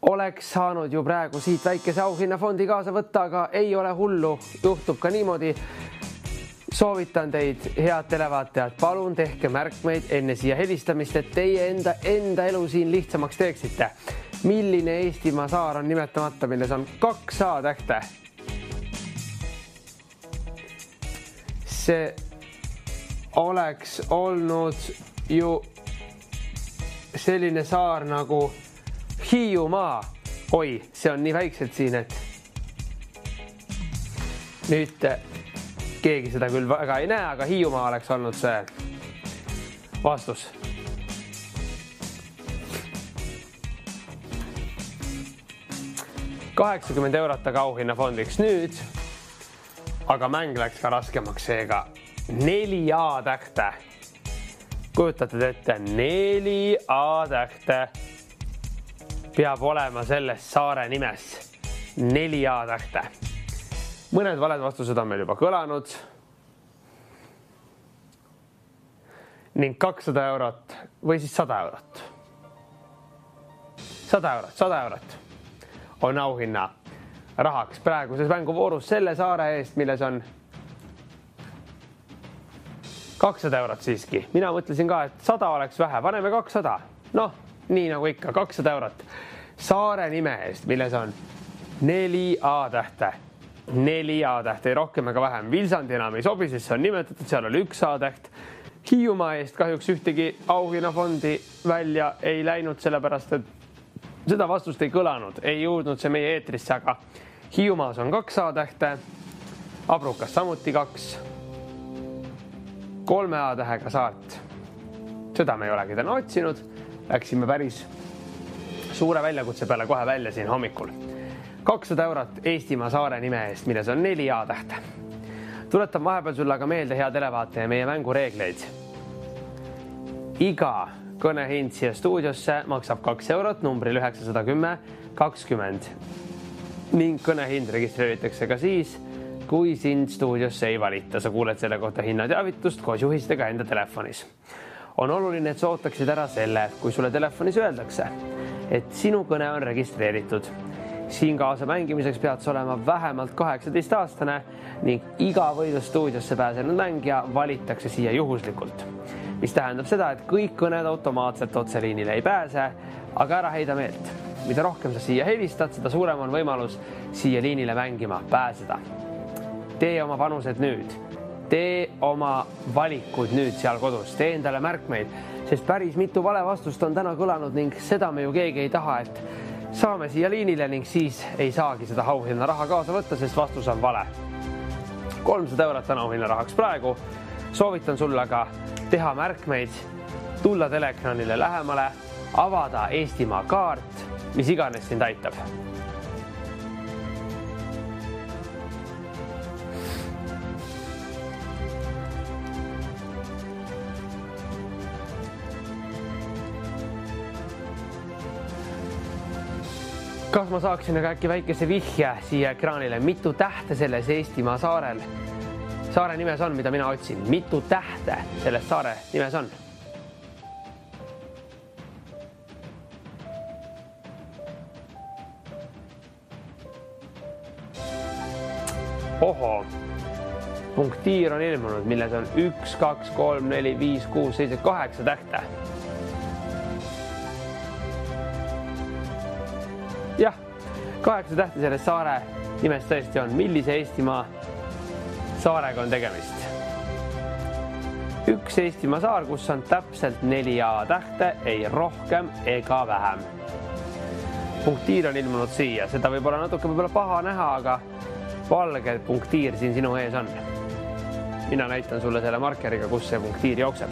Oleks saanud ju praegu siit väikese auhinnafondi kaasa võtta, aga ei ole hullu. Juhtub ka niimoodi. Soovitan teid, head televaatajad, palun tehke märkmeid enne siia helistamist, et teie enda elu siin lihtsamaks teeksite. Milline Eestimaa saar on nimetamata, milles on 2 A-tähte? See oleks olnud ju selline saar nagu Hiiumaa. Oi, see on nii väikselt siin, et nüüd keegi seda küll väga ei näe, aga Hiiumaa oleks olnud see vastus. €80 aga auhinnafondiks nüüd, aga mäng läks ka raskemaks, seega 4 A-tähte. Kujutate ette, 4 A-tähte peab olema selles saare nimes. 4 A-tähte. Mõned valed vastused on meil juba kõlanud. Ning 200 € või siis 100 €. 100 € on auhinna rahaks praeguses mänguvoorus selle saare eest, milles on 200 € siiski. Mina mõtlesin ka, et 100 oleks vähe. Paneme 200. Noh, nii nagu ikka, 200 € saare nime eest, milles on 4 A-tähte. 4 A-tähte, ei rohkem ega vähem. Vilsandi enam ei sobi, sest see on nimetatud, seal oli 1 A-täht. Hiiumaa eest kahjuks ühtegi auhinnafondi välja ei läinud, sellepärast et seda vastust ei kõlanud, ei jõudnud see meie eetrisse, aga Hiiumaas on 2 A-tähte, Abrukas samuti 2, 3 A-tähega saart. Seda me ei olegi täna otsinud, läksime päris suure väljakutse peale kohe välja siin hommikul. 200 € Eestimaa saare nime eest, milles on 4 A-tähte. Tuletan vahepeal sulle aga meelde, hea televaataja, meie mängureegleid. iga kõnehind siia stuudiosse maksab 2 eurot numbril 910 20 ning kõnehind registreeritakse ka siis, kui sind stuudiosse ei valita. Sa kuuled selle kohta hinnateavitust koos juhistega enda telefonis. On oluline, et sa ootaksid ära selle, kui sulle telefonis öeldakse, et sinu kõne on registreeritud. Siin kaasa mängimiseks pead sa olema vähemalt 18-aastane ning iga võidustuudiosse pääsenud mängija valitakse siia juhuslikult, mis tähendab seda, et kõik kõned automaatselt otseliinile ei pääse, aga ära heida meelt. Mida rohkem sa siia helistad, seda suurem on võimalus siia liinile mängima pääseda. Tee oma panused nüüd. Tee oma valikud nüüd seal kodus. Tee endale märkmeid, sest päris mitu vale vastust on täna kõlanud ning seda me ju keegi ei taha, et saame siia liinile ning siis ei saagi seda auhinna raha kaasa võtta, sest vastus on vale. 300 eurot on auhinna rahaks praegu. Soovitan sulle aga teha märkmeid, tulla teleekranile lähemale, avada Eestimaa kaart, mis iganes sind aitab. Kas ma saaksin aga äkki väikese vihje siia ekraanile? Mitu tähte selles Eestimaa saarel? Saare nimes on, mida mina otsin. Mitu tähte selles saare nimes on? Oho, punktiir on ilmunud, milles on 1, 2, 3, 4, 5, 6, 7, 8 tähte. Jah, 8 tähte selles saare nimes tõesti on. Millise Eestimaa saarega on tegemist? Üks Eestimaa saar, kus on täpselt 4 A-tähte, ei rohkem ega vähem. Punktiir on ilmunud siia. Seda võib olla natuke paha näha, aga valge punktiir siin sinu ees on. Mina näitan sulle selle markeriga, kus see punktiir jookseb.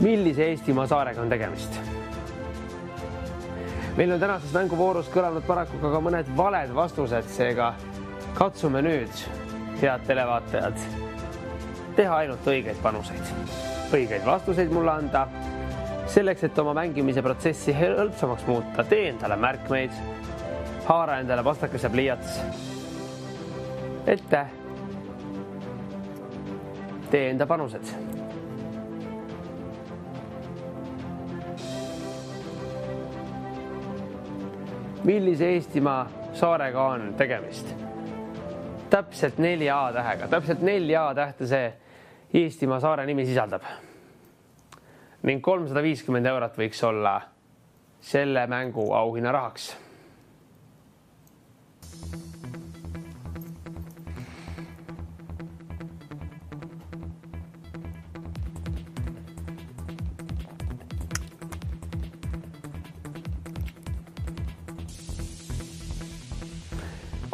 Millise Eestimaa saarega on tegemist? Meil on tänases mänguvoorus kõlanud paraku ka mõned valed vastused, seega katsume nüüd, head televaatajad, teha ainult õigeid panuseid. Õigeid vastuseid mulle anda. Selleks, et oma mängimise protsessi hõlpsamaks muuta, tee endale märkmeid, haara endale pastakas ja pliiats ette, tee enda panused. Millise Eestimaa saarega on tegemist? Täpselt 4 A-tähega. Täpselt 4 A-tähte see Eestimaa saare nimi sisaldab. Ning 350 eurot võiks olla selle mängu auhinna rahaks.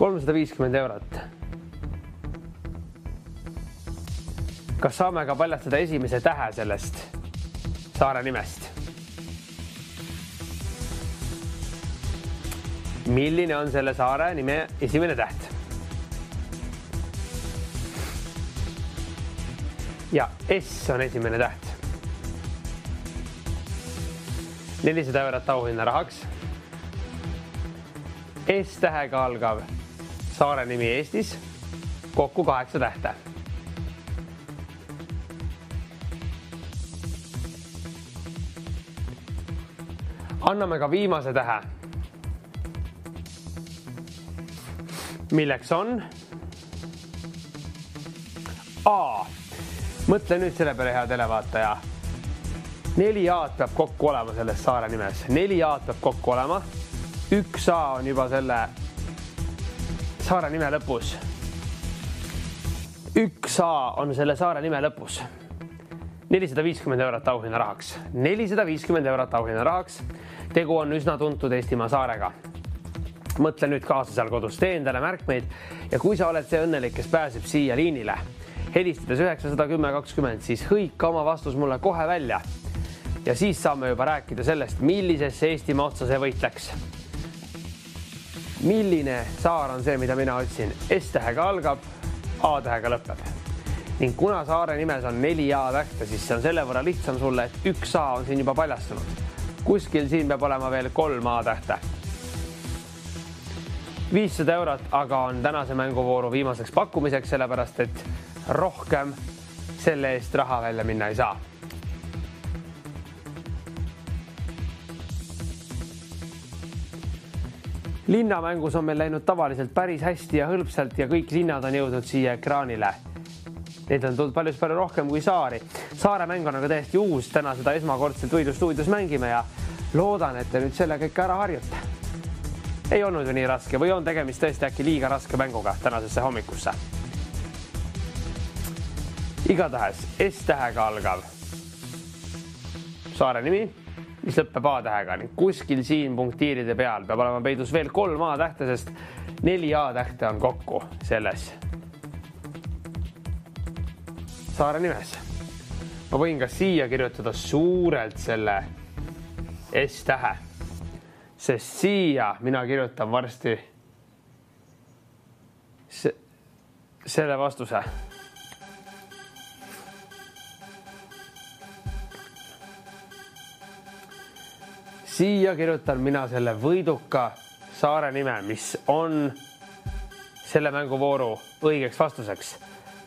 €350. Kas saame ka paljastada esimese tähe sellest saare nimest? Milline on selle saare nime esimene täht? Ja S on esimene täht. 400 eurot auhinna rahaks. S-tähega algav saare nimi Eestis, kokku 8 tähte. Anname ka viimase tähe, milleks on A. Mõtle nüüd selle peale, hea televaataja. 4 A-d peab kokku olema selles saare nimes. 4 A-d peab kokku olema. 1 A on juba selle saare nime lõpus. 1 A on selle saare nime lõpus. 450 eurot auhinna rahaks. 450 eurot auhinna rahaks. Tegu on üsna tuntud Eestimaa saarega. Mõtle nüüd kaasa seal kodus, tee endale märkmeid ja kui sa oled see õnnelik, kes pääseb siia liinile, helistades 910 20, siis hõika oma vastus mulle kohe välja. Ja siis saame juba rääkida sellest, millisesse Eestimaa otsa see võit läks. Milline saar on see, mida mina otsin? S-tähega algab, A-tähega lõpeb. ning kuna saare nimes on 4 A-tähte, siis see on selle võrra lihtsam sulle, et 1 A on siin juba paljastunud. Kuskil siin peab olema veel 3 A-tähte. 500 eurot aga on tänase mänguvooru viimaseks pakkumiseks, sellepärast et rohkem selle eest raha välja minna ei saa. Linnamängus on meil läinud tavaliselt päris hästi ja hõlpsalt ja kõik linnad on jõudnud siia ekraanile. Neid on tulnud palju rohkem kui saari. Saare mäng on aga täiesti uus, täna seda esmakordselt Võidu stuudios mängime ja loodan, et te nüüd selle kõik ära harjute. Ei olnud ju nii raske või on tegemist tõesti äkki liiga raske mänguga tänasesse hommikusse. Igatahes S-tähega algav saare nimi, mis lõppeb A-tähega ning kuskil siin punktiiride peal peab olema peidus veel 3 A-tähte, sest 4 A-tähte on kokku selles saare nimes. Ma võin ka siia kirjutada suurelt selle S-tähe, sest siia mina kirjutan varsti selle vastuse. Siia kirjutan mina selle võiduka saare nime, mis on selle mänguvooru õigeks vastuseks.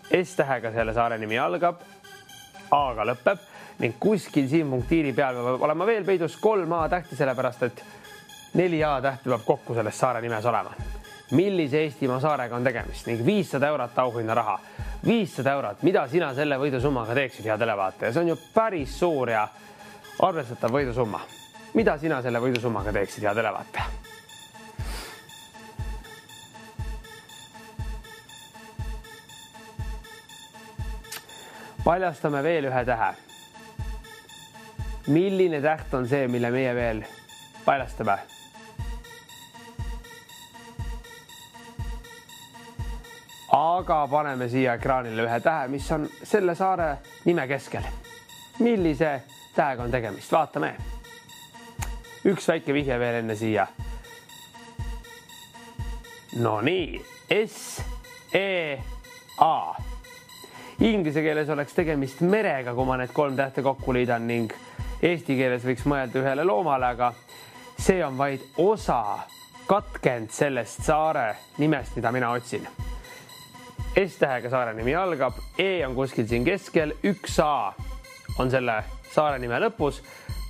S-tähega selle saare nimi algab, A-ga lõpeb ning kuskil siin punktiiri peal peab olema veel peidus 3 A-tähti, sellepärast et 4 A-tähti peab kokku selles saare nimes olema. Millise Eestimaa saarega on tegemist ning 500 eurot auhinna raha. 500 eurot, mida sina selle võidusummaga teeksid, hea televaataja? See on ju päris suur ja arvestatav võidusumma. Mida sina selle võidusummaga teeksid, hea televaataja? Paljastame veel ühe tähe. Milline täht on see, mille meie veel paljastame? Aga paneme siia ekraanile ühe tähe, mis on selle saare nime keskel. Millise tähega on tegemist? Vaatame. Üks väike vihje veel enne siia. No nii, S-E-A. Inglise keeles oleks tegemist merega, kui ma need 3 tähte kokku liidan ning eesti keeles võiks mõelda ühele loomale, aga see on vaid osa katkend sellest saare nimest, mida mina otsin. S-tähega saare nimi algab, E on kuskil siin keskel, 1 A on selle saare nime lõpus.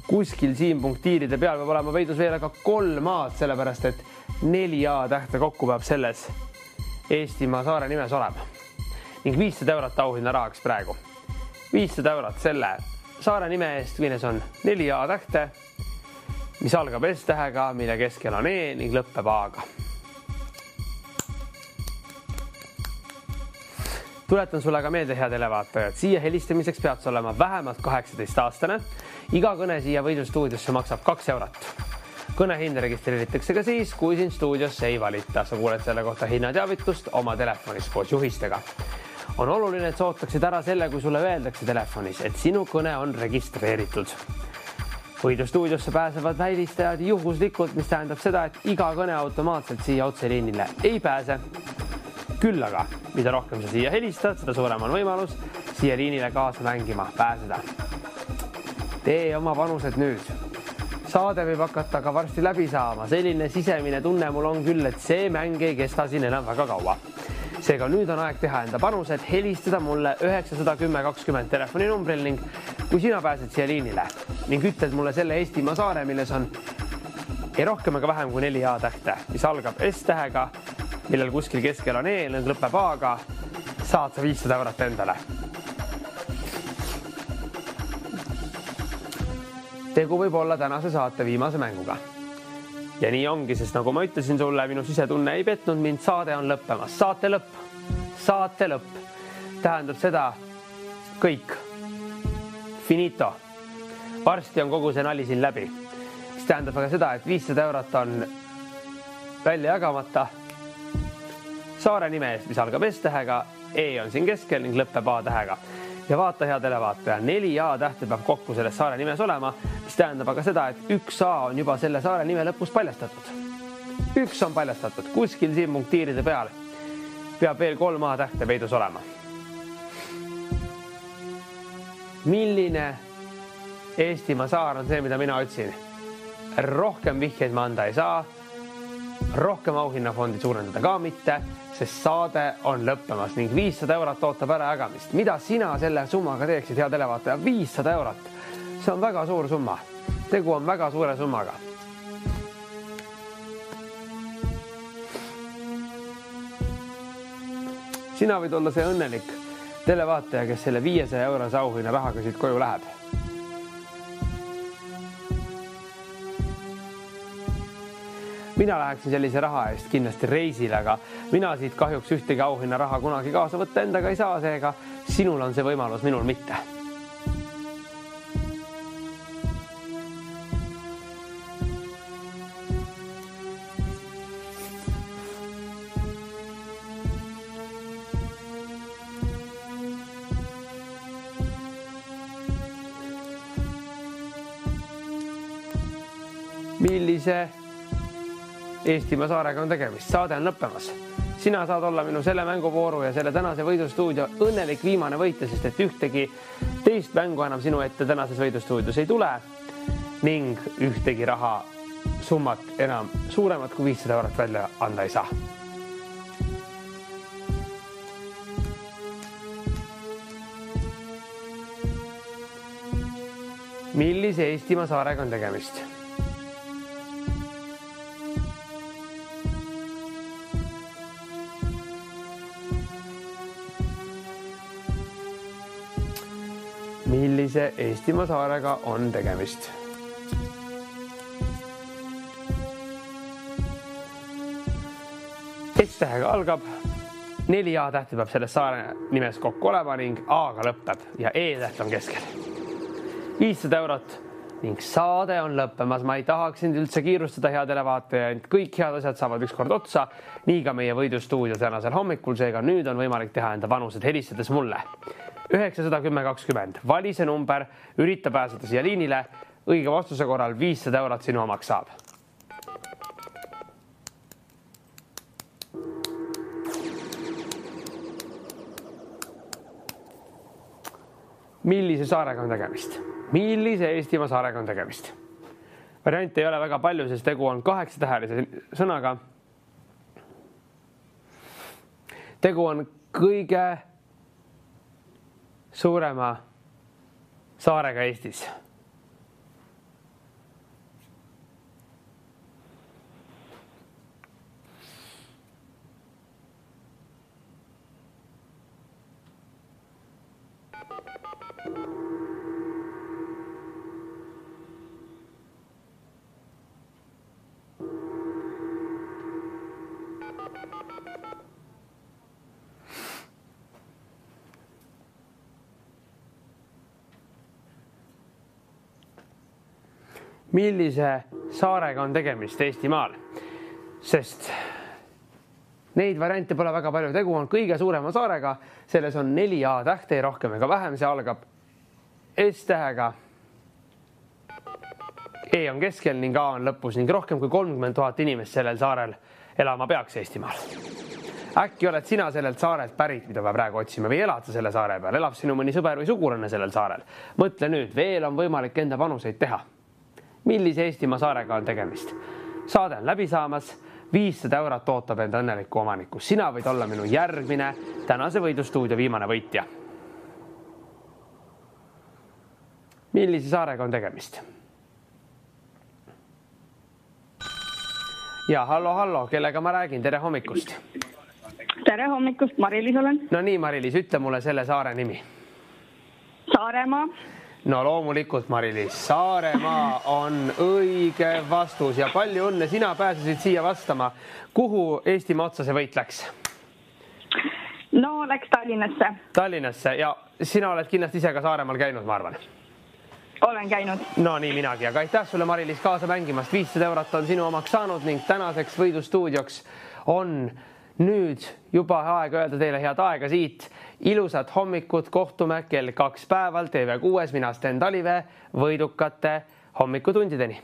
Kuskil siin punktiiride peal peab olema peidus veel aga 3 A-d, sellepärast et 4 A-tähte kokku peab selles Eestimaa saare nimes olema. Ning 500 eurot auhinna rahaks praegu. 500 eurot selle saare nime eest, milles on 4 A-tähte, mis algab S-tähega, mille keskel on E ning lõppeb A-ga. Tuletan sulle ka meelde, hea televaatajad, siia helistamiseks pead sa olema vähemalt 18-aastane. Iga kõne siia Võidu stuudiosse maksab 2 eurot. Kõne hinda registreeritakse ka siis, kui siin stuudiosse ei valita. Sa kuuled selle kohta hinnateavitust oma telefonis koos juhistega. On oluline, et sa ootaksid ära selle, kui sulle öeldakse telefonis, et sinu kõne on registreeritud. Võidu stuudiosse pääsevad välistajad juhuslikult, mis tähendab seda, et iga kõne automaatselt siia otseliinile ei pääse. Küll aga, mida rohkem sa siia helistad, seda suurem on võimalus siia liinile kaasa mängima pääseda. Tee oma panused nüüd. Saade võib hakata ka varsti läbi saama. Selline sisemine tunne mul on küll, et see mäng ei kesta siin enam väga kaua. Seega nüüd on aeg teha enda panused, helistada mulle 910 telefoninumbril ning kui sina pääsed siia liinile ning ütled mulle selle Eestimaa saare, milles on ei rohkem ega vähem kui 4 A-tähte, mis algab S-tähega, millel kuskil keskel on E, ning lõpeb A-ga, saad sa 500 eurot endale. Tegu võib olla tänase saate viimase mänguga. Ja nii ongi, sest nagu ma ütlesin sulle, minu sisetunne ei petnud mind, saade on lõppemas. Saate lõpp tähendab seda kõik. Finito. Varsti on kogu see nali siin läbi. Mis tähendab aga seda, et 500 eurot on välja jagamata saare nime eest, mis algab S-tähega, E on siin keskel ning lõppeb A-tähega. Ja vaata, hea televaataja, 4 A-tähte peab kokku selles saare nimes olema, mis tähendab aga seda, et 1 A on juba selle saare nime lõpus paljastatud. 1 on paljastatud, kuskil siin punktiiride peal peab veel 3 A-tähte peidus olema. milline Eestimaa saar on see, mida mina otsin? Rohkem vihjeid ma anda ei saa. Rohkem auhinnafondi suurendada ka mitte, sest saade on lõppemas ning 500 eurot ootab ära jagamist. Mida sina selle summaga teeksid, hea televaataja? 500 eurot. See on väga suur summa. Tegu on väga suure summaga. Sina võid olla see õnnelik televaataja, kes selle 500 eurose auhinna rahaga siit koju läheb. Mina läheksin sellise raha eest kindlasti reisile, aga mina siit kahjuks ühtegi auhinna raha kunagi kaasa võtta endaga ei saa, seega sinul on see võimalus, minul mitte. Millise Eestimaa saarega on tegemist? Saade on lõppemas. Sina saad olla minu selle mänguvooru ja selle tänase võidustuudio õnnelik viimane võitja, sest et ühtegi teist mängu enam sinu ette tänases võidustuudios ei tule ning ühtegi raha summat enam suuremat kui 500 eurot välja anda ei saa. Millise Eestimaa saarega on tegemist? Millise Eestimaa saarega on tegemist? S-tähega algab, 4 A-tähti peab selles saare nimes kokku olema ning A-ga lõpeb ja E-täht on keskel. 500 eurot ning saade on lõppemas. Ma ei tahaks sind üldse kiirustada, hea televaataja, ent kõik head asjad saavad ükskord otsa, nii ka meie võidustuudio tänasel hommikul, seega nüüd on võimalik teha enda panused helistades mulle. 910-20. Vali see number, ürita pääseda siia liinile. Õige vastuse korral 500 eurot sinu omaks saab. Millise saarega on tegemist? Millise Eestimaa saarega on tegemist? Variante ei ole väga palju, sest tegu on 8-tähelise sõnaga. Tegu on kõige suurema saarega Eestis. Millise saarega on tegemist Eestimaal? Sest neid variante pole väga palju. Tegu on kõige suurema saarega. Selles on 4 A-tähte, rohkem ega vähem. See algab S-tähega. E on keskel ning A on lõpus ning rohkem kui 30 000 inimest sellel saarel elama peaks Eestimaal. Äkki oled sina sellelt saarelt pärit, mida me praegu otsime, või elad sa selle saare peal? Elab sinu mõni sõber või sugulane sellel saarel? Mõtle nüüd, veel on võimalik enda panuseid teha. Millise Eestimaa saarega on tegemist? Saade on läbi saamas, 500 eurot ootab enda õnneliku omaniku. Sina võid olla minu järgmine tänase võidustuudio viimane võitja. Millise saarega on tegemist? Ja hallo, kellega ma räägin? Tere hommikust. Tere hommikust, Mari-Liis olen. No nii, Mari-Liis, ütle mulle selle saare nimi. Saaremaa. No loomulikult, Mari-Liis, Saaremaa on õige vastus ja palju õnne, sina pääsesid siia vastama. Kuhu Eestimaa otsa see võit läks? No läks Tallinnasse. Tallinnasse ja sina oled kindlasti ise ka Saaremaal käinud, ma arvan. Olen käinud. No nii minagi, aga aitäh sulle, Mari-Liis, kaasa mängimast. 500 eurot on sinu omaks saanud ning tänaseks võidustuudioks on nüüd juba aeg öelda teile head aega siit. Ilusat hommikut, kohtume kell 2 päeval TV6. Mina Sten Talivee võidukate hommikutundideni.